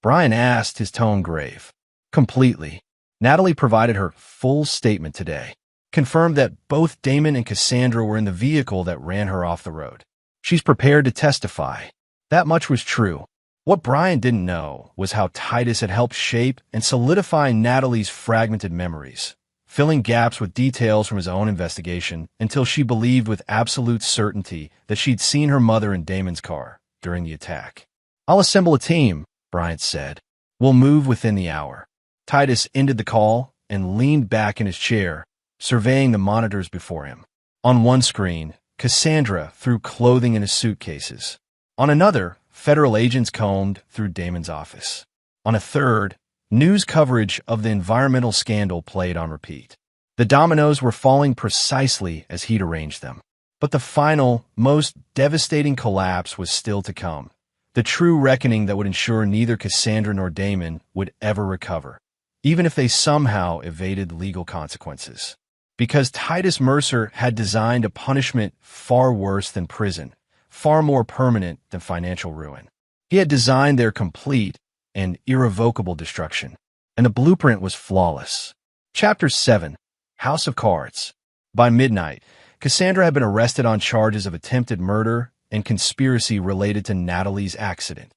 Bryant asked, his tone grave. "Completely." Natalie provided her full statement today, confirmed that both Damon and Cassandra were in the vehicle that ran her off the road. "She's prepared to testify." That much was true. What Bryant didn't know was how Titus had helped shape and solidify Natalie's fragmented memories, filling gaps with details from his own investigation until she believed with absolute certainty that she'd seen her mother in Damon's car during the attack. "I'll assemble a team," Bryant said. "We'll move within the hour." Titus ended the call and leaned back in his chair, surveying the monitors before him. On one screen, Cassandra threw clothing into suitcases. On another, federal agents combed through Damon's office. On a third, news coverage of the environmental scandal played on repeat. The dominoes were falling precisely as he'd arranged them. But the final, most devastating collapse was still to come. The true reckoning that would ensure neither Cassandra nor Damon would ever recover, even if they somehow evaded legal consequences. Because Titus Mercer had designed a punishment far worse than prison, far more permanent than financial ruin. He had designed their complete and irrevocable destruction, and the blueprint was flawless. Chapter 7. House of Cards. By midnight, Cassandra had been arrested on charges of attempted murder and conspiracy related to Natalie's accident.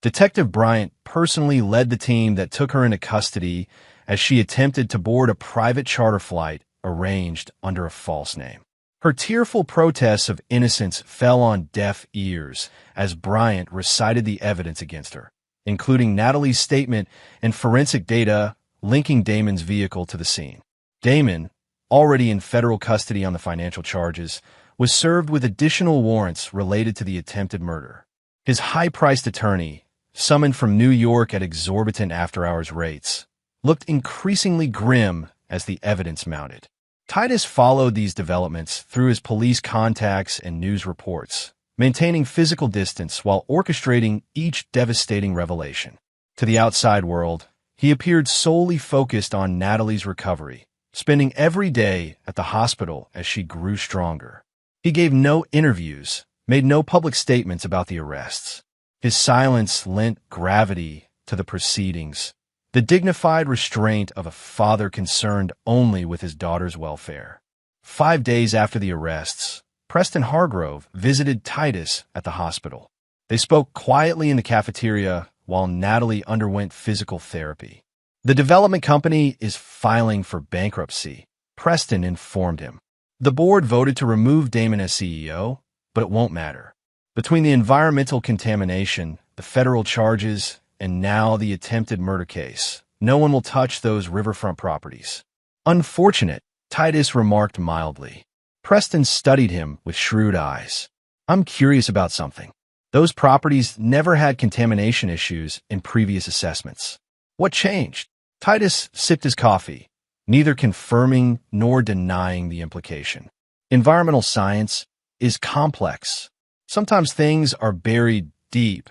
Detective Bryant personally led the team that took her into custody as she attempted to board a private charter flight arranged under a false name. Her tearful protests of innocence fell on deaf ears as Bryant recited the evidence against her, including Natalie's statement and forensic data linking Damon's vehicle to the scene. Damon, already in federal custody on the financial charges, was served with additional warrants related to the attempted murder. His high-priced attorney, summoned from New York at exorbitant after-hours rates, looked increasingly grim as the evidence mounted. Titus followed these developments through his police contacts and news reports, maintaining physical distance while orchestrating each devastating revelation. To the outside world, he appeared solely focused on Natalie's recovery, spending every day at the hospital as she grew stronger. He gave no interviews, made no public statements about the arrests. His silence lent gravity to the proceedings, the dignified restraint of a father concerned only with his daughter's welfare. 5 days after the arrests, Preston Hargrove visited Titus at the hospital. They spoke quietly in the cafeteria while Natalie underwent physical therapy. The development company is filing for bankruptcy, Preston informed him. The board voted to remove Damon as CEO, but it won't matter. Between the environmental contamination, the federal charges, and now the attempted murder case, no one will touch those riverfront properties. Unfortunate, Titus remarked mildly. Preston studied him with shrewd eyes. I'm curious about something. Those properties never had contamination issues in previous assessments. What changed? Titus sipped his coffee, neither confirming nor denying the implication. Environmental science is complex. Sometimes things are buried deep,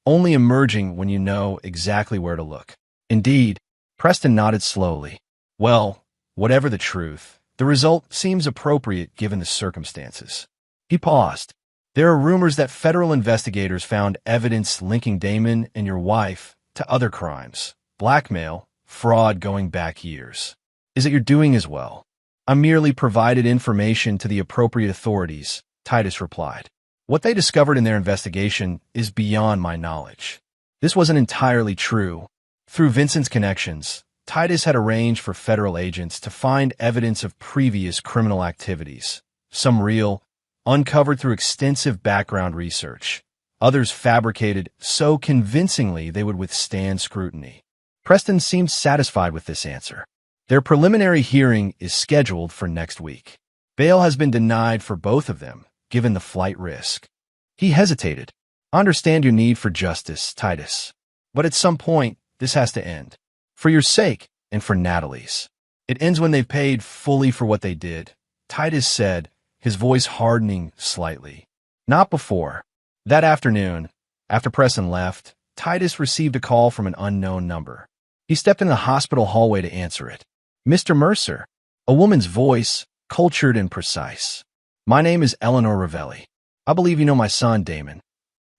only emerging when you know exactly where to look. Indeed, Preston nodded slowly. Well, whatever the truth, the result seems appropriate given the circumstances. He paused. There are rumors that federal investigators found evidence linking Damon and your wife to other crimes, blackmail, fraud going back years. Is it you're doing as well? I merely provided information to the appropriate authorities, Titus replied. What they discovered in their investigation is beyond my knowledge. This wasn't entirely true. Through Vincent's connections, Titus had arranged for federal agents to find evidence of previous criminal activities, some real, uncovered through extensive background research, others fabricated so convincingly they would withstand scrutiny. Preston seemed satisfied with this answer. Their preliminary hearing is scheduled for next week. Bail has been denied for both of them, given the flight risk. He hesitated. I understand your need for justice, Titus. But at some point, this has to end. For your sake, and for Natalie's. It ends when they've paid fully for what they did, Titus said, his voice hardening slightly. Not before. That afternoon, after Preston left, Titus received a call from an unknown number. He stepped in the hospital hallway to answer it. Mr. Mercer, a woman's voice, cultured and precise. My name is Eleanor Ravelli. I believe you know my son, Damon.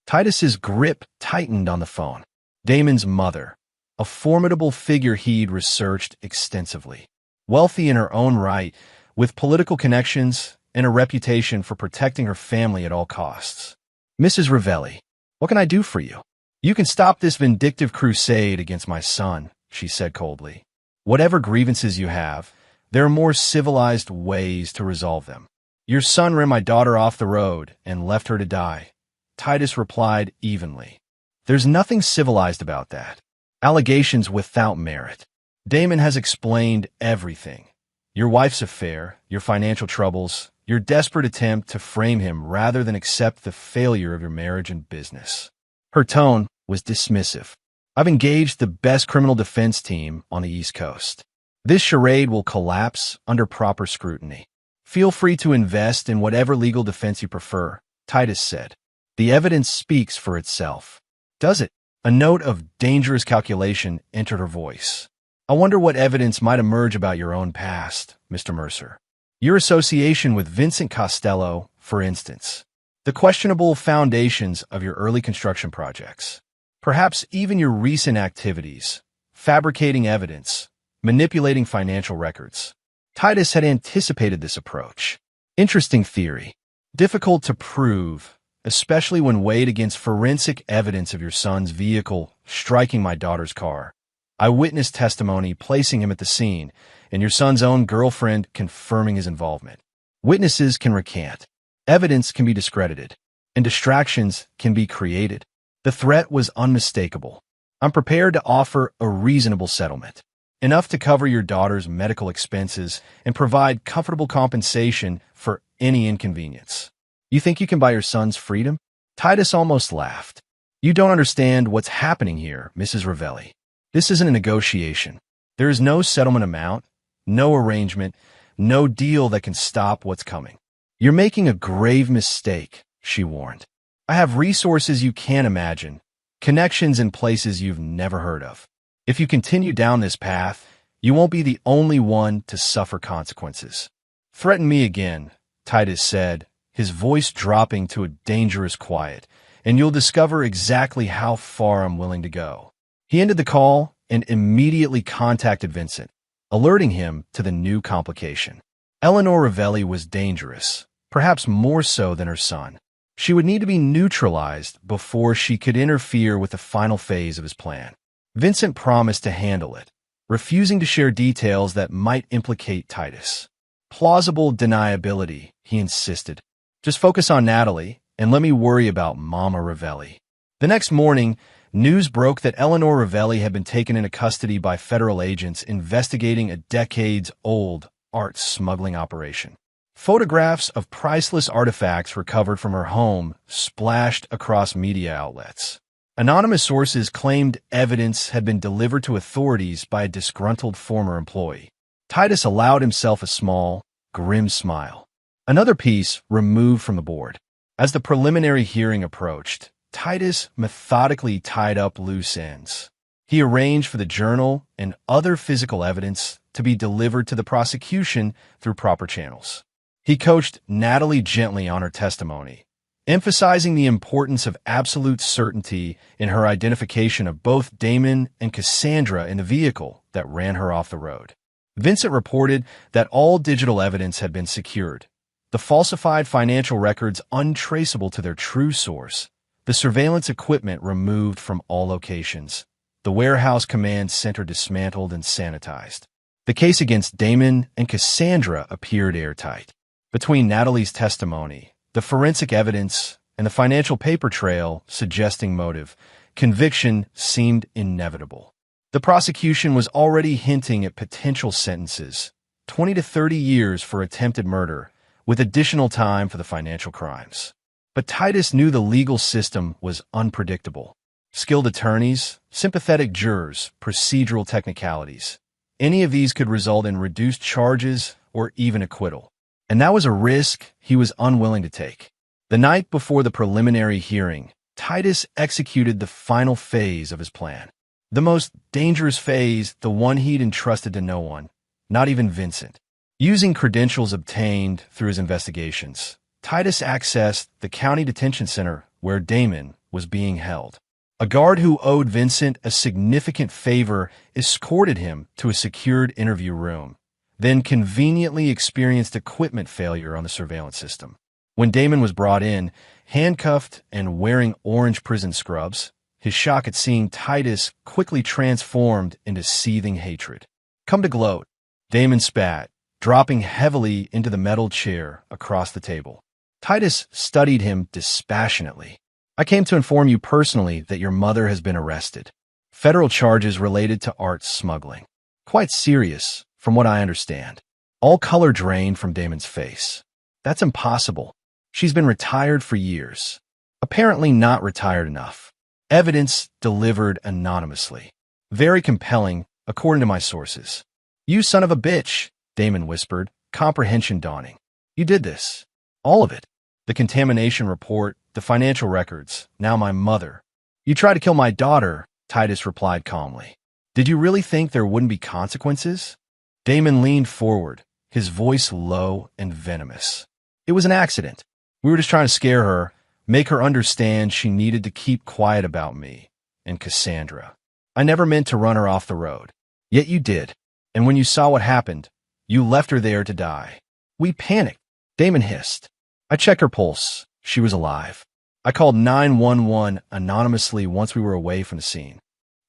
Titus's grip tightened on the phone. Damon's mother, a formidable figure he'd researched extensively. Wealthy in her own right, with political connections and a reputation for protecting her family at all costs. Mrs. Ravelli, what can I do for you? You can stop this vindictive crusade against my son, she said coldly. Whatever grievances you have, there are more civilized ways to resolve them. Your son ran my daughter off the road and left her to die. Titus replied evenly. There's nothing civilized about that. Allegations without merit. Damon has explained everything. Your wife's affair, your financial troubles, your desperate attempt to frame him rather than accept the failure of your marriage and business. Her tone was dismissive. I've engaged the best criminal defense team on the East Coast. This charade will collapse under proper scrutiny. Feel free to invest in whatever legal defense you prefer, Titus said. The evidence speaks for itself. Does it? A note of dangerous calculation entered her voice. I wonder what evidence might emerge about your own past, Mr. Mercer. Your association with Vincent Costello, for instance. The questionable foundations of your early construction projects. Perhaps even your recent activities, fabricating evidence, manipulating financial records. Titus had anticipated this approach. Interesting theory. Difficult to prove, especially when weighed against forensic evidence of your son's vehicle striking my daughter's car, eyewitness testimony placing him at the scene, and your son's own girlfriend confirming his involvement. Witnesses can recant. Evidence can be discredited, and distractions can be created. The threat was unmistakable. I'm prepared to offer a reasonable settlement, enough to cover your daughter's medical expenses and provide comfortable compensation for any inconvenience. You think you can buy your son's freedom? Titus almost laughed. You don't understand what's happening here, Mrs. Ravelli. This isn't a negotiation. There is no settlement amount, no arrangement, no deal that can stop what's coming. You're making a grave mistake, she warned. I have resources you can't imagine, connections in places you've never heard of. If you continue down this path, you won't be the only one to suffer consequences. Threaten me again, Titus said, his voice dropping to a dangerous quiet, and you'll discover exactly how far I'm willing to go. He ended the call and immediately contacted Vincent, alerting him to the new complication. Eleanor Ravelli was dangerous, perhaps more so than her son. She would need to be neutralized before she could interfere with the final phase of his plan. Vincent promised to handle it, refusing to share details that might implicate Titus. Plausible deniability, he insisted. Just focus on Natalie, and let me worry about Mama Ravelli. The next morning, news broke that Eleanor Ravelli had been taken into custody by federal agents investigating a decades-old art smuggling operation. Photographs of priceless artifacts recovered from her home splashed across media outlets. Anonymous sources claimed evidence had been delivered to authorities by a disgruntled former employee. Titus allowed himself a small, grim smile. Another piece removed from the board. As the preliminary hearing approached, Titus methodically tied up loose ends. He arranged for the journal and other physical evidence to be delivered to the prosecution through proper channels. He coached Natalie gently on her testimony, emphasizing the importance of absolute certainty in her identification of both Damon and Cassandra in the vehicle that ran her off the road. Vincent reported that all digital evidence had been secured, the falsified financial records untraceable to their true source, the surveillance equipment removed from all locations, the warehouse command center dismantled and sanitized. The case against Damon and Cassandra appeared airtight. Between Natalie's testimony, the forensic evidence, and the financial paper trail suggesting motive, conviction seemed inevitable. The prosecution was already hinting at potential sentences, 20 to 30 years for attempted murder, with additional time for the financial crimes. But Titus knew the legal system was unpredictable. Skilled attorneys, sympathetic jurors, procedural technicalities. Any of these could result in reduced charges or even acquittal. And that was a risk he was unwilling to take. The night before the preliminary hearing, Titus executed the final phase of his plan. The most dangerous phase, the one he'd entrusted to no one, not even Vincent. Using credentials obtained through his investigations, Titus accessed the county detention center where Damon was being held. A guard who owed Vincent a significant favor escorted him to a secured interview room, then conveniently experienced equipment failure on the surveillance system. When Damon was brought in, handcuffed and wearing orange prison scrubs, his shock at seeing Titus quickly transformed into seething hatred. "Come to gloat," Damon spat, dropping heavily into the metal chair across the table. Titus studied him dispassionately. "I came to inform you personally that your mother has been arrested. Federal charges related to art smuggling. Quite serious, from what I understand." All color drained from Damon's face. "That's impossible. She's been retired for years. Apparently not retired enough. Evidence delivered anonymously. Very compelling, according to my sources. "You son of a bitch," Damon whispered, comprehension dawning. "You did this. All of it. The contamination report, the financial records, now my mother." "You tried to kill my daughter," Titus replied calmly. "Did you really think there wouldn't be consequences?" Damon leaned forward, his voice low and venomous. "It was an accident. We were just trying to scare her, make her understand she needed to keep quiet about me and Cassandra. I never meant to run her off the road. Yet you did. And when you saw what happened, you left her there to die." "We panicked," Damon hissed. "I checked her pulse. She was alive. I called 911 anonymously once we were away from the scene."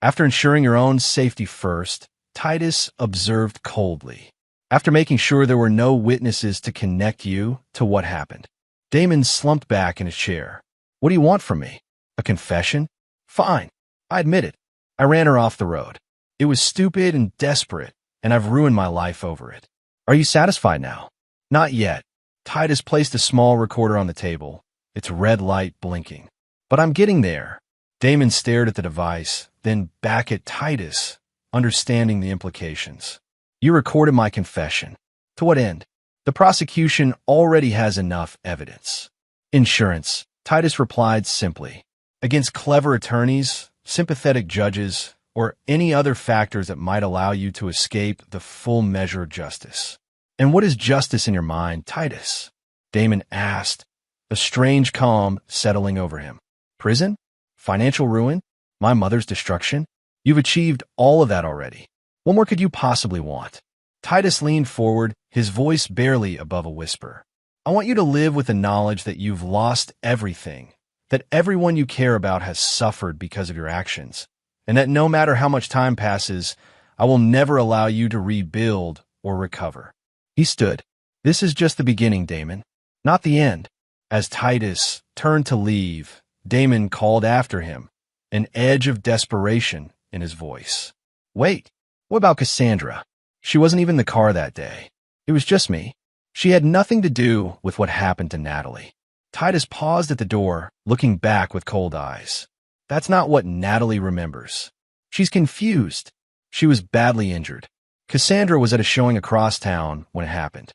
"After ensuring your own safety first," Titus observed coldly. "After making sure there were no witnesses to connect you to what happened." Damon slumped back in his chair. "What do you want from me? A confession? Fine. I admit it. I ran her off the road. It was stupid and desperate, and I've ruined my life over it. Are you satisfied now?" "Not yet." Titus placed a small recorder on the table, its red light blinking. "But I'm getting there." Damon stared at the device, then back at Titus, understanding the implications. "You recorded my confession. To what end?" "The prosecution already has enough evidence." "Insurance," Titus replied simply. "Against clever attorneys, sympathetic judges, or any other factors that might allow you to escape the full measure of justice." "And what is justice in your mind, Titus?" Damon asked, a strange calm settling over him. "Prison? Financial ruin? My mother's destruction? You've achieved all of that already. What more could you possibly want?" Titus leaned forward, his voice barely above a whisper. "I want you to live with the knowledge that you've lost everything, that everyone you care about has suffered because of your actions, and that no matter how much time passes, I will never allow you to rebuild or recover." He stood. "This is just the beginning, Damon, not the end." As Titus turned to leave, Damon called after him, an edge of desperation in his voice. "Wait, what about Cassandra? She wasn't even in the car that day. It was just me. She had nothing to do with what happened to Natalie." Titus paused at the door, looking back with cold eyes. "That's not what Natalie remembers. She's confused. She was badly injured. Cassandra was at a showing across town when it happened."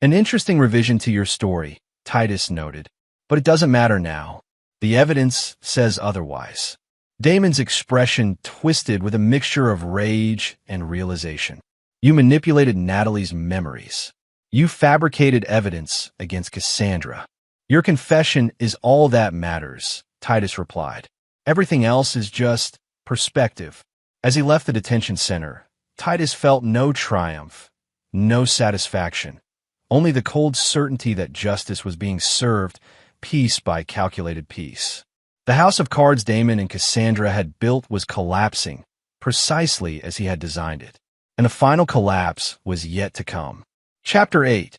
"An interesting revision to your story," Titus noted. "But it doesn't matter now. The evidence says otherwise." Damon's expression twisted with a mixture of rage and realization. "You manipulated Natalie's memories. You fabricated evidence against Cassandra. Your confession is all that matters," Titus replied. "Everything else is just perspective." As he left the detention center, Titus felt no triumph, no satisfaction, only the cold certainty that justice was being served piece by calculated piece. The house of cards Damon and Cassandra had built was collapsing, precisely as he had designed it, and the final collapse was yet to come. Chapter 8.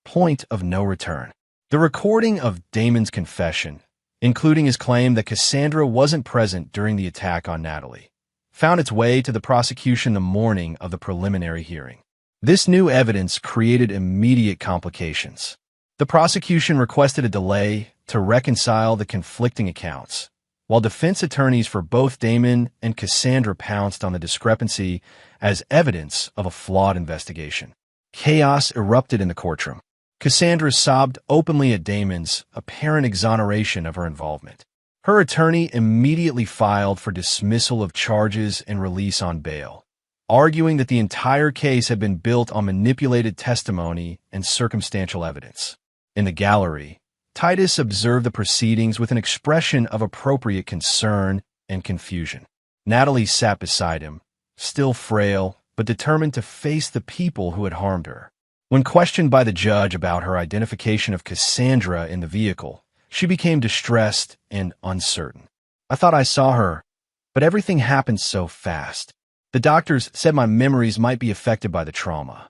Point of No Return. The recording of Damon's confession, including his claim that Cassandra wasn't present during the attack on Natalie, found its way to the prosecution the morning of the preliminary hearing. This new evidence created immediate complications. The prosecution requested a delay to reconcile the conflicting accounts, while defense attorneys for both Damon and Cassandra pounced on the discrepancy as evidence of a flawed investigation. Chaos erupted in the courtroom. Cassandra sobbed openly at Damon's apparent exoneration of her involvement. Her attorney immediately filed for dismissal of charges and release on bail, arguing that the entire case had been built on manipulated testimony and circumstantial evidence. In the gallery, Titus observed the proceedings with an expression of appropriate concern and confusion. Natalie sat beside him, still frail, but determined to face the people who had harmed her. When questioned by the judge about her identification of Cassandra in the vehicle, she became distressed and uncertain. "I thought I saw her, but everything happened so fast. The doctors said my memories might be affected by the trauma."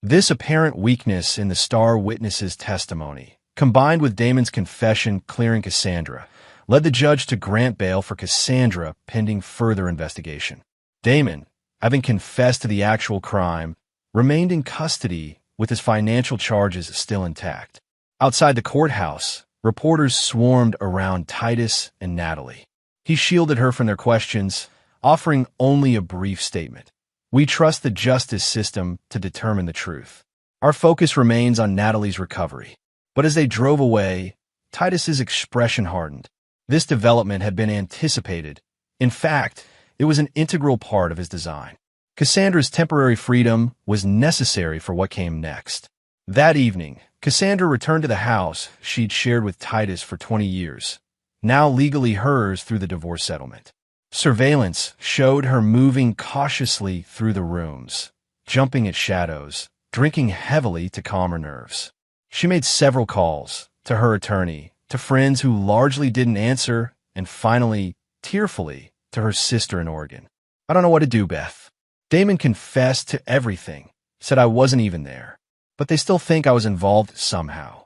This apparent weakness in the star witness's testimony, combined with Damon's confession clearing Cassandra, led the judge to grant bail for Cassandra pending further investigation. Damon, having confessed to the actual crime, remained in custody with his financial charges still intact. Outside the courthouse, reporters swarmed around Titus and Natalie. He shielded her from their questions, offering only a brief statement. We trust the justice system to determine the truth. Our focus remains on Natalie's recovery. But as they drove away, Titus's expression hardened. This development had been anticipated. In fact, it was an integral part of his design. Cassandra's temporary freedom was necessary for what came next. That evening, Cassandra returned to the house she'd shared with Titus for 20 years, now legally hers through the divorce settlement. Surveillance showed her moving cautiously through the rooms, jumping at shadows, drinking heavily to calm her nerves. She made several calls to her attorney, to friends who largely didn't answer, and finally, tearfully, to her sister in Oregon. "I don't know what to do, Beth. Damon confessed to everything, said I wasn't even there, but they still think I was involved somehow.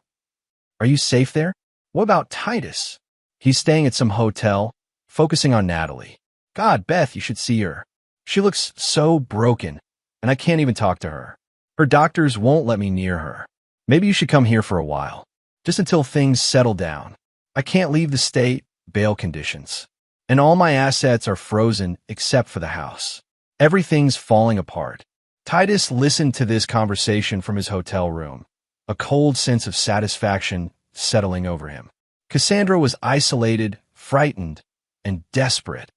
Are you safe there? What about Titus? He's staying at some hotel, focusing on Natalie. God, Beth, you should see her. She looks so broken, and I can't even talk to her. Her doctors won't let me near her. Maybe you should come here for a while, just until things settle down. I can't leave the state, bail conditions. And all my assets are frozen except for the house. Everything's falling apart." Titus listened to this conversation from his hotel room, a cold sense of satisfaction settling over him. Cassandra was isolated, frightened, and desperate,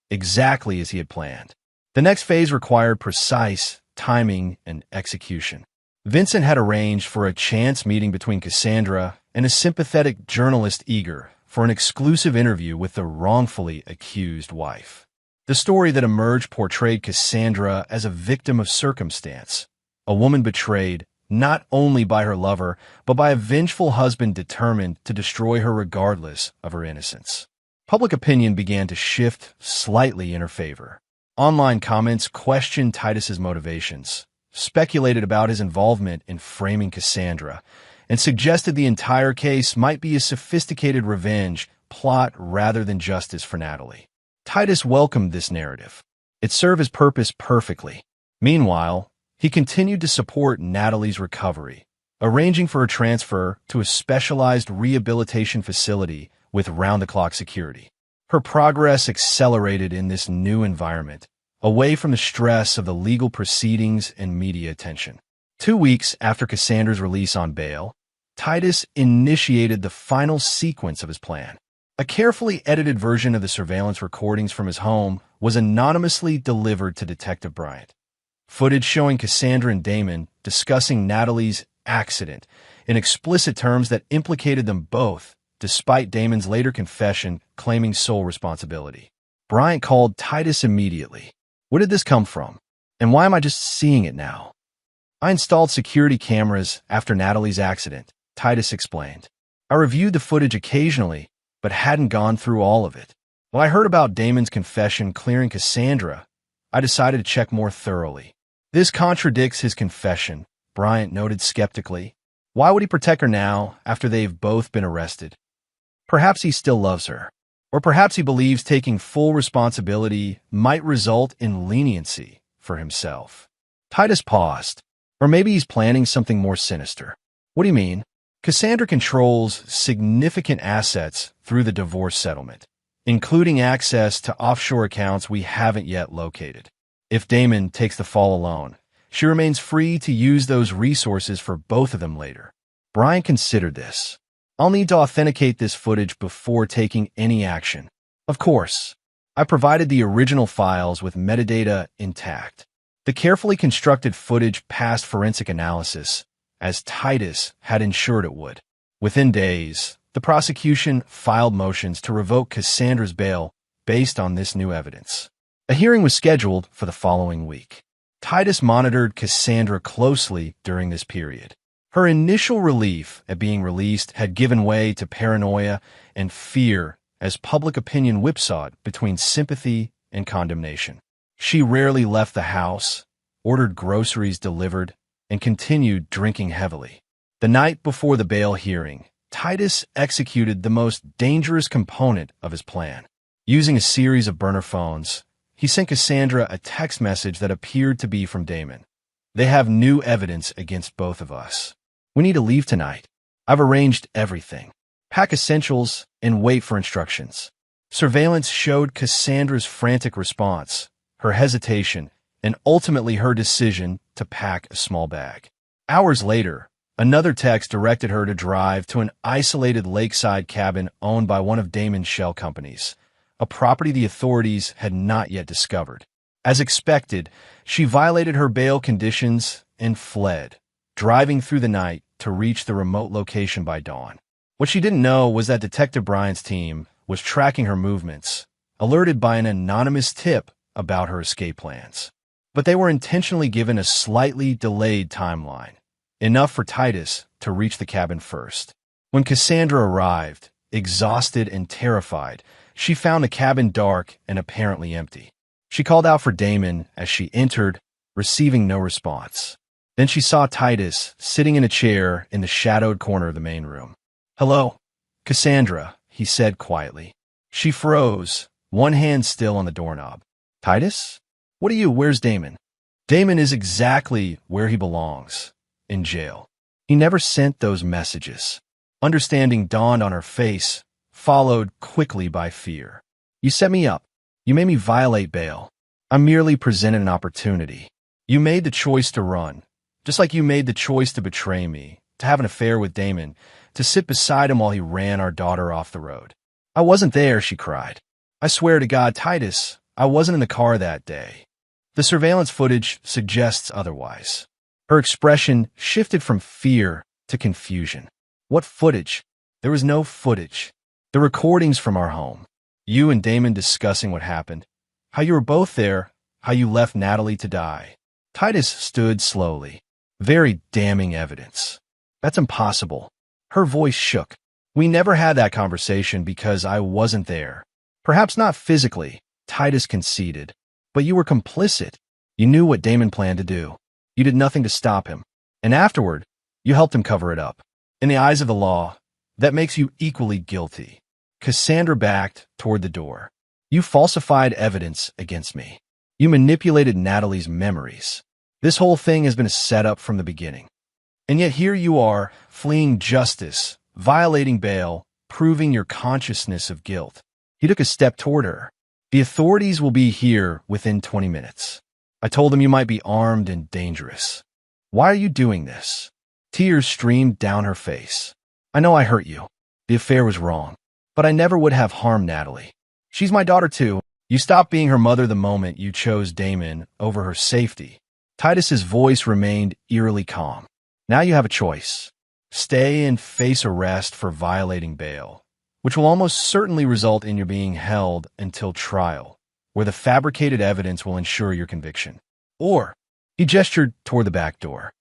exactly as he had planned. The next phase required precise timing and execution. Vincent had arranged for a chance meeting between Cassandra and a sympathetic journalist eager for an exclusive interview with the wrongfully accused wife. The story that emerged portrayed Cassandra as a victim of circumstance, a woman betrayed not only by her lover, but by a vengeful husband determined to destroy her regardless of her innocence. Public opinion began to shift slightly in her favor. Online comments questioned Titus's motivations, speculated about his involvement in framing Cassandra, and suggested the entire case might be a sophisticated revenge plot rather than justice for Natalie. Titus welcomed this narrative. It served his purpose perfectly. Meanwhile, he continued to support Natalie's recovery, arranging for her transfer to a specialized rehabilitation facility with round-the-clock security. Her progress accelerated in this new environment, away from the stress of the legal proceedings and media attention. 2 weeks after Cassandra's release on bail, Titus initiated the final sequence of his plan. A carefully edited version of the surveillance recordings from his home was anonymously delivered to Detective Bryant. Footage showing Cassandra and Damon discussing Natalie's accident in explicit terms that implicated them both, despite Damon's later confession claiming sole responsibility. Bryant called Titus immediately. "Where did this come from? And why am I just seeing it now?" "I installed security cameras after Natalie's accident," Titus explained. "I reviewed the footage occasionally, but hadn't gone through all of it. When I heard about Damon's confession clearing Cassandra, I decided to check more thoroughly." "This contradicts his confession," Bryant noted skeptically. "Why would he protect her now after they've both been arrested? Perhaps he still loves her. Or perhaps he believes taking full responsibility might result in leniency for himself." Titus paused. "Or maybe he's planning something more sinister." "What do you mean?" "Cassandra controls significant assets through the divorce settlement, including access to offshore accounts we haven't yet located. If Damon takes the fall alone, she remains free to use those resources for both of them later." Bryant considered this. "I'll need to authenticate this footage before taking any action." "Of course. I provided the original files with metadata intact. The carefully constructed footage passed forensic analysis, as Titus had ensured it would. Within days, the prosecution filed motions to revoke Cassandra's bail based on this new evidence. A hearing was scheduled for the following week. Titus monitored Cassandra closely during this period. Her initial relief at being released had given way to paranoia and fear as public opinion whipsawed between sympathy and condemnation. She rarely left the house, ordered groceries delivered, and continued drinking heavily. The night before the bail hearing, Titus executed the most dangerous component of his plan. Using a series of burner phones, he sent Cassandra a text message that appeared to be from Damon. "They have new evidence against both of us. We need to leave tonight. I've arranged everything. Pack essentials and wait for instructions." Surveillance showed Cassandra's frantic response, her hesitation, and ultimately her decision to pack a small bag. Hours later, another text directed her to drive to an isolated lakeside cabin owned by one of Damon's shell companies, a property the authorities had not yet discovered. As expected, she violated her bail conditions and fled, driving through the night to reach the remote location by dawn. What she didn't know was that Detective Bryant's team was tracking her movements, alerted by an anonymous tip about her escape plans. But they were intentionally given a slightly delayed timeline, enough for Titus to reach the cabin first. When Cassandra arrived, exhausted and terrified, she found the cabin dark and apparently empty. She called out for Damon as she entered, receiving no response. Then she saw Titus sitting in a chair in the shadowed corner of the main room. "Hello, Cassandra," he said quietly. She froze, one hand still on the doorknob. "Titus? Where's Damon?" "Damon is exactly where he belongs, in jail. He never sent those messages." Understanding dawned on her face, followed quickly by fear. "You set me up. You made me violate bail. I merely presented an opportunity. You made the choice to run, just like you made the choice to betray me, to have an affair with Damon, to sit beside him while he ran our daughter off the road." "I wasn't there," she cried. "I swear to God, Titus, I wasn't in the car that day." The surveillance footage suggests otherwise. Her expression shifted from fear to confusion. "What footage?" "There was no footage. The recordings from our home. You and Damon discussing what happened. How you were both there, how you left Natalie to die." Titus stood slowly. "Very damning evidence." "That's impossible." Her voice shook. "We never had that conversation because I wasn't there." "Perhaps not physically," Titus conceded, "but you were complicit. You knew what Damon planned to do. You did nothing to stop him. And afterward, you helped him cover it up. In the eyes of the law, that makes you equally guilty." Cassandra backed toward the door. "You falsified evidence against me. You manipulated Natalie's memories. This whole thing has been a setup from the beginning. And yet here you are, fleeing justice, violating bail, proving your consciousness of guilt." He took a step toward her. "The authorities will be here within 20 minutes. I told them you might be armed and dangerous. Why are you doing this?" Tears streamed down her face. "I know I hurt you. The affair was wrong. But I never would have harmed Natalie. She's my daughter too. You stopped being her mother the moment you chose Damon over her safety." Titus's voice remained eerily calm. "Now you have a choice. Stay and face arrest for violating bail, which will almost certainly result in your being held until trial, where the fabricated evidence will ensure your conviction. Or," he gestured toward the back door,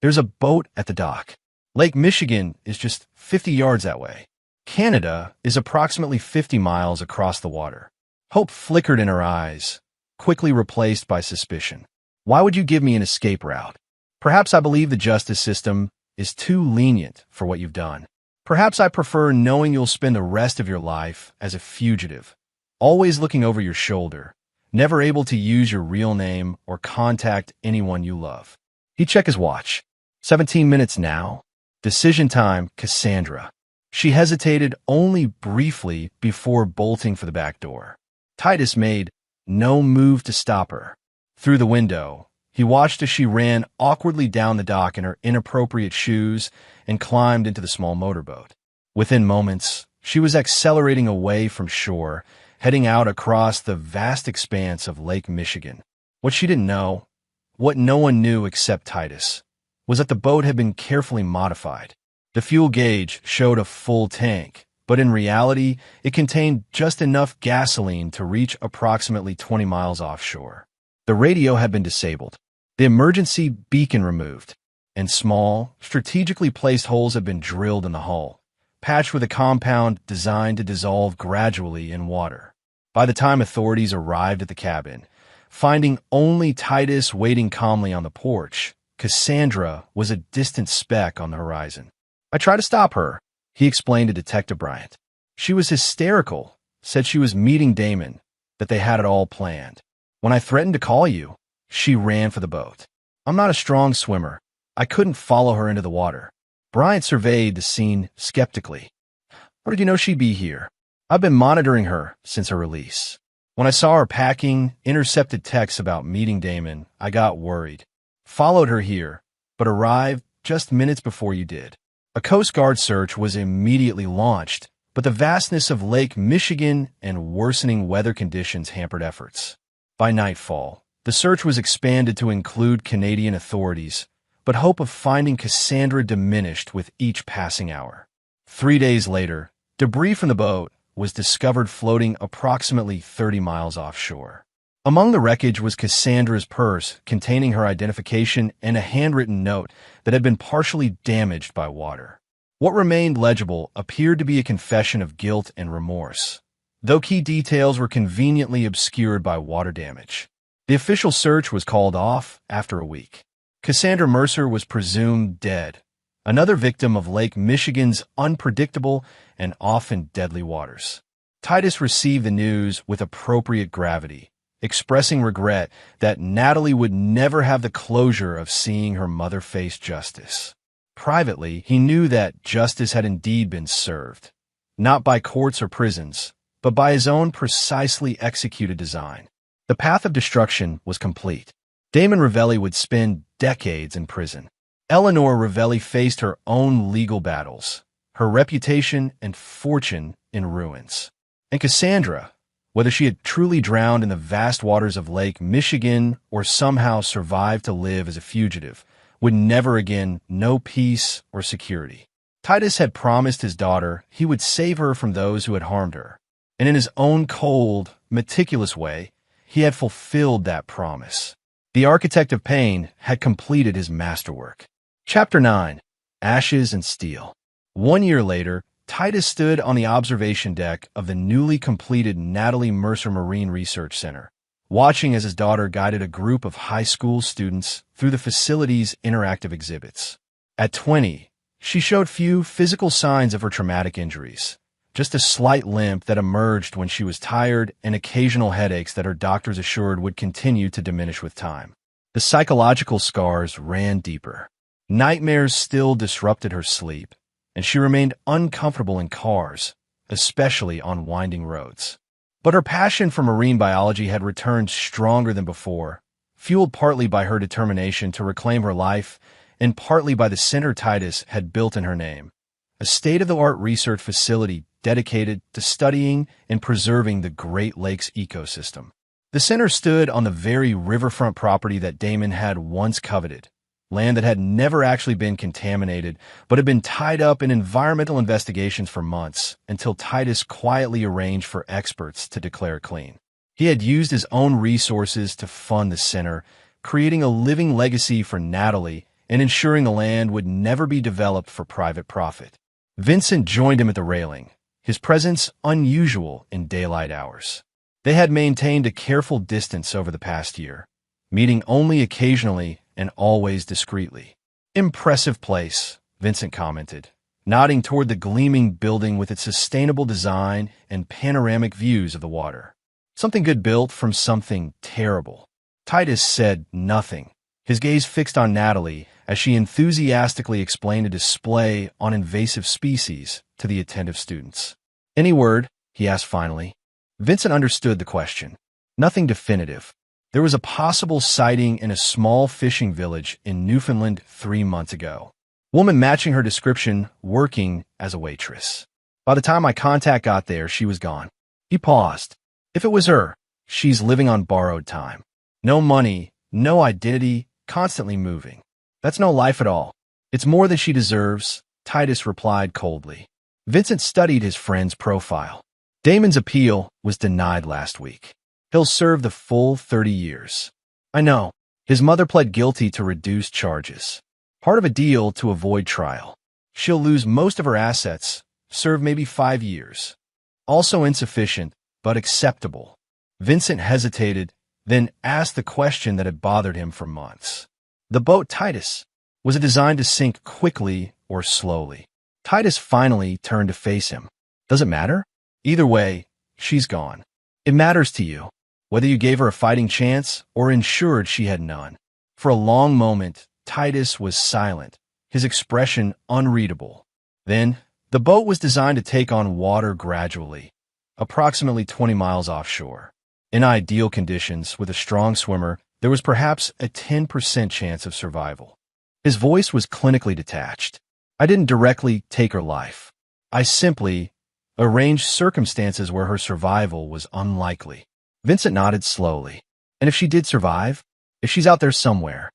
"there's a boat at the dock. Lake Michigan is just 50 yards that way. Canada is approximately 50 miles across the water." Hope flickered in her eyes, quickly replaced by suspicion. "Why would you give me an escape route? Perhaps I believe the justice system is too lenient for what you've done. Perhaps I prefer knowing you'll spend the rest of your life as a fugitive, always looking over your shoulder, never able to use your real name or contact anyone you love." He checked his watch. 17 minutes now. Decision time, Cassandra. She hesitated only briefly before bolting for the back door. Titus made no move to stop her. Through the window, he watched as she ran awkwardly down the dock in her inappropriate shoes and climbed into the small motorboat. Within moments, she was accelerating away from shore, heading out across the vast expanse of Lake Michigan. What she didn't know, what no one knew except Titus, was that the boat had been carefully modified. The fuel gauge showed a full tank, but in reality, it contained just enough gasoline to reach approximately 20 miles offshore. The radio had been disabled, the emergency beacon removed, and small, strategically placed holes had been drilled in the hull, patched with a compound designed to dissolve gradually in water. By the time authorities arrived at the cabin, finding only Titus waiting calmly on the porch, Cassandra was a distant speck on the horizon. "I tried to stop her," he explained to Detective Bryant. "She was hysterical, said she was meeting Damon, that they had it all planned. When I threatened to call you, she ran for the boat. I'm not a strong swimmer. I couldn't follow her into the water." Bryant surveyed the scene skeptically. "How did you know she'd be here?" "I've been monitoring her since her release. When I saw her packing intercepted texts about meeting Damon, I got worried. Followed her here, but arrived just minutes before you did. A Coast Guard search was immediately launched, but the vastness of Lake Michigan and worsening weather conditions hampered efforts. By nightfall, the search was expanded to include Canadian authorities, but hope of finding Cassandra diminished with each passing hour. 3 days later, debris from the boat was discovered floating approximately 30 miles offshore. Among the wreckage was Cassandra's purse containing her identification and a handwritten note that had been partially damaged by water. What remained legible appeared to be a confession of guilt and remorse, though key details were conveniently obscured by water damage. The official search was called off after a week. Cassandra Mercer was presumed dead, another victim of Lake Michigan's unpredictable and often deadly waters. Titus received the news with appropriate gravity, expressing regret that Natalie would never have the closure of seeing her mother face justice. Privately, he knew that justice had indeed been served, not by courts or prisons, but by his own precisely executed design. The path of destruction was complete. Damon Ravelli would spend decades in prison. Eleanor Ravelli faced her own legal battles, her reputation and fortune in ruins. And Cassandra, whether she had truly drowned in the vast waters of Lake Michigan or somehow survived to live as a fugitive, would never again know peace or security. Titus had promised his daughter he would save her from those who had harmed her, and in his own cold, meticulous way, he had fulfilled that promise. The architect of pain had completed his masterwork. Chapter 9. Ashes and Steel. 1 year later, Titus stood on the observation deck of the newly completed Natalie Mercer Marine Research Center, watching as his daughter guided a group of high school students through the facility's interactive exhibits. At 20, she showed few physical signs of her traumatic injuries, just a slight limp that emerged when she was tired and occasional headaches that her doctors assured would continue to diminish with time. The psychological scars ran deeper. Nightmares still disrupted her sleep, and she remained uncomfortable in cars, especially on winding roads. But her passion for marine biology had returned stronger than before, fueled partly by her determination to reclaim her life and partly by the center Titus had built in her name, a state-of-the-art research facility dedicated to studying and preserving the Great Lakes ecosystem. The center stood on the very riverfront property that Damon had once coveted, land that had never actually been contaminated, but had been tied up in environmental investigations for months until Titus quietly arranged for experts to declare it clean. He had used his own resources to fund the center, creating a living legacy for Natalie and ensuring the land would never be developed for private profit. Vincent joined him at the railing, his presence unusual in daylight hours. They had maintained a careful distance over the past year, meeting only occasionally and always discreetly. "Impressive place," Vincent commented, nodding toward the gleaming building with its sustainable design and panoramic views of the water. "Something good built from something terrible." Titus said nothing, his gaze fixed on Natalie as she enthusiastically explained a display on invasive species to the attentive students. "Any word?" he asked finally. Vincent understood the question. Nothing definitive. There was a possible sighting in a small fishing village in Newfoundland 3 months ago. Woman matching her description, working as a waitress. By the time my contact got there, she was gone. He paused. If it was her, she's living on borrowed time. No money, no identity, constantly moving. That's no life at all. It's more than she deserves, Titus replied coldly. Vincent studied his friend's profile. Damon's appeal was denied last week. He'll serve the full 30 years. I know. His mother pled guilty to reduced charges. Part of a deal to avoid trial. She'll lose most of her assets, serve maybe 5 years. Also insufficient, but acceptable. Vincent hesitated, then asked the question that had bothered him for months. The boat Titus, was it designed to sink quickly or slowly? Titus finally turned to face him. Does it matter? Either way, she's gone. It matters to you, whether you gave her a fighting chance or ensured she had none. For a long moment, Titus was silent, his expression unreadable. Then, the boat was designed to take on water gradually, approximately 20 miles offshore. In ideal conditions, with a strong swimmer, there was perhaps a 10% chance of survival. His voice was clinically detached. I didn't directly take her life. I simply arranged circumstances where her survival was unlikely. Vincent nodded slowly. And if she did survive, if she's out there somewhere,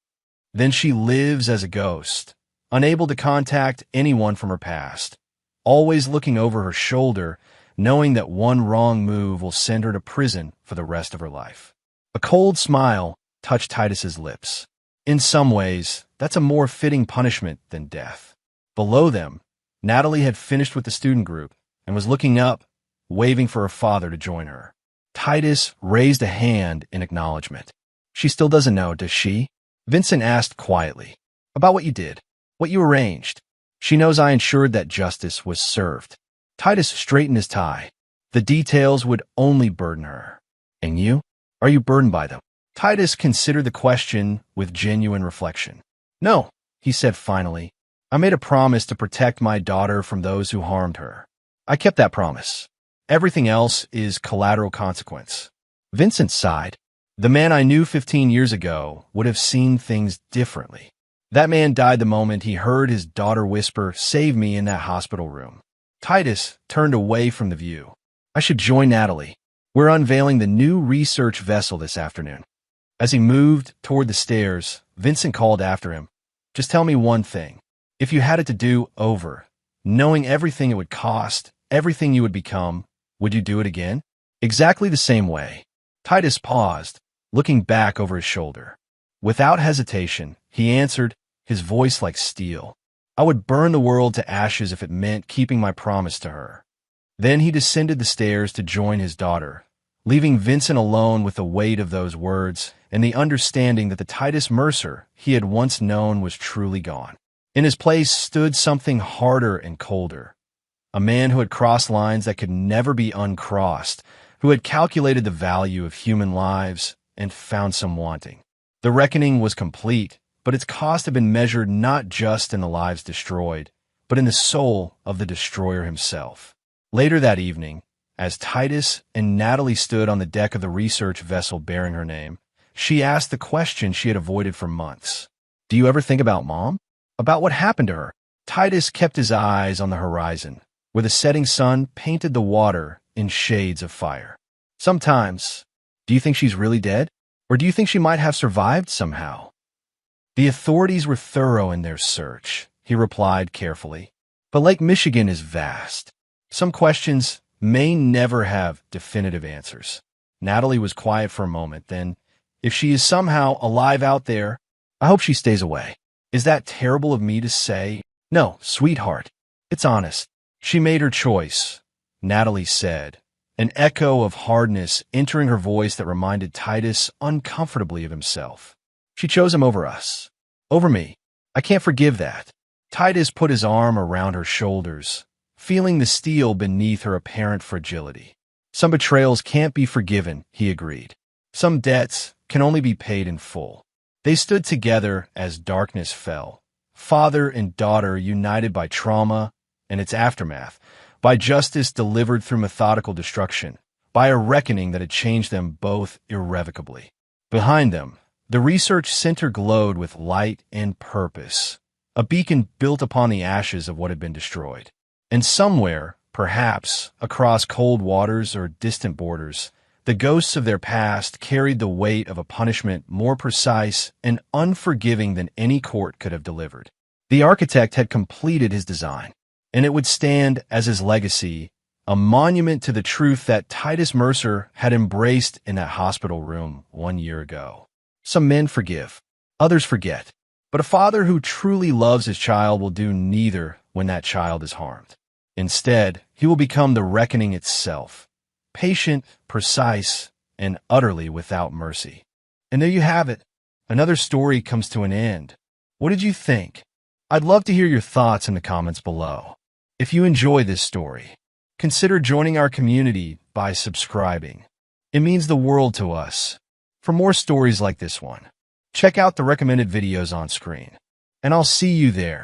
then she lives as a ghost, unable to contact anyone from her past, always looking over her shoulder, knowing that one wrong move will send her to prison for the rest of her life. A cold smile touched Titus's lips. In some ways, that's a more fitting punishment than death. Below them, Natalie had finished with the student group and was looking up, waving for her father to join her. Titus raised a hand in acknowledgement. She still doesn't know, does she? Vincent asked quietly. About what you did, what you arranged. She knows I ensured that justice was served. Titus straightened his tie. The details would only burden her. And you? Are you burdened by them? Titus considered the question with genuine reflection. No, he said finally. I made a promise to protect my daughter from those who harmed her. I kept that promise. Everything else is collateral consequence. Vincent sighed. The man I knew 15 years ago would have seen things differently. That man died the moment he heard his daughter whisper, "Save me," in that hospital room. Titus turned away from the view. I should join Natalie. We're unveiling the new research vessel this afternoon. As he moved toward the stairs, Vincent called after him. Just tell me one thing. If you had it to do over, knowing everything it would cost, everything you would become, would you do it again? Exactly the same way. Titus paused, looking back over his shoulder. Without hesitation, he answered, his voice like steel. I would burn the world to ashes if it meant keeping my promise to her. Then he descended the stairs to join his daughter, leaving Vincent alone with the weight of those words and the understanding that the Titus Mercer he had once known was truly gone. In his place stood something harder and colder. A man who had crossed lines that could never be uncrossed, who had calculated the value of human lives and found some wanting. The reckoning was complete, but its cost had been measured not just in the lives destroyed, but in the soul of the destroyer himself. Later that evening, as Titus and Natalie stood on the deck of the research vessel bearing her name, she asked the question she had avoided for months. Do you ever think about Mom? About what happened to her? Titus kept his eyes on the horizon, where the setting sun painted the water in shades of fire. Sometimes. Do you think she's really dead? Or do you think she might have survived somehow? The authorities were thorough in their search, he replied carefully. But Lake Michigan is vast. Some questions may never have definitive answers. Natalie was quiet for a moment, then, if she is somehow alive out there, I hope she stays away. Is that terrible of me to say? No, sweetheart. It's honest. She made her choice, Natalie said, an echo of hardness entering her voice that reminded Titus uncomfortably of himself. She chose him over us. Over me. I can't forgive that. Titus put his arm around her shoulders, feeling the steel beneath her apparent fragility. Some betrayals can't be forgiven, he agreed. Some debts can only be paid in full. They stood together as darkness fell, father and daughter united by trauma and its aftermath, by justice delivered through methodical destruction, by a reckoning that had changed them both irrevocably. Behind them, the research center glowed with light and purpose, a beacon built upon the ashes of what had been destroyed. And somewhere, perhaps across cold waters or distant borders, the ghosts of their past carried the weight of a punishment more precise and unforgiving than any court could have delivered. The architect had completed his design, and it would stand as his legacy, a monument to the truth that Titus Mercer had embraced in that hospital room 1 year ago. Some men forgive, others forget, but a father who truly loves his child will do neither when that child is harmed. Instead, he will become the reckoning itself, patient, precise, and utterly without mercy. And there you have it. Another story comes to an end. What did you think? I'd love to hear your thoughts in the comments below. If you enjoy this story, consider joining our community by subscribing. It means the world to us. For more stories like this one, check out the recommended videos on screen, and I'll see you there.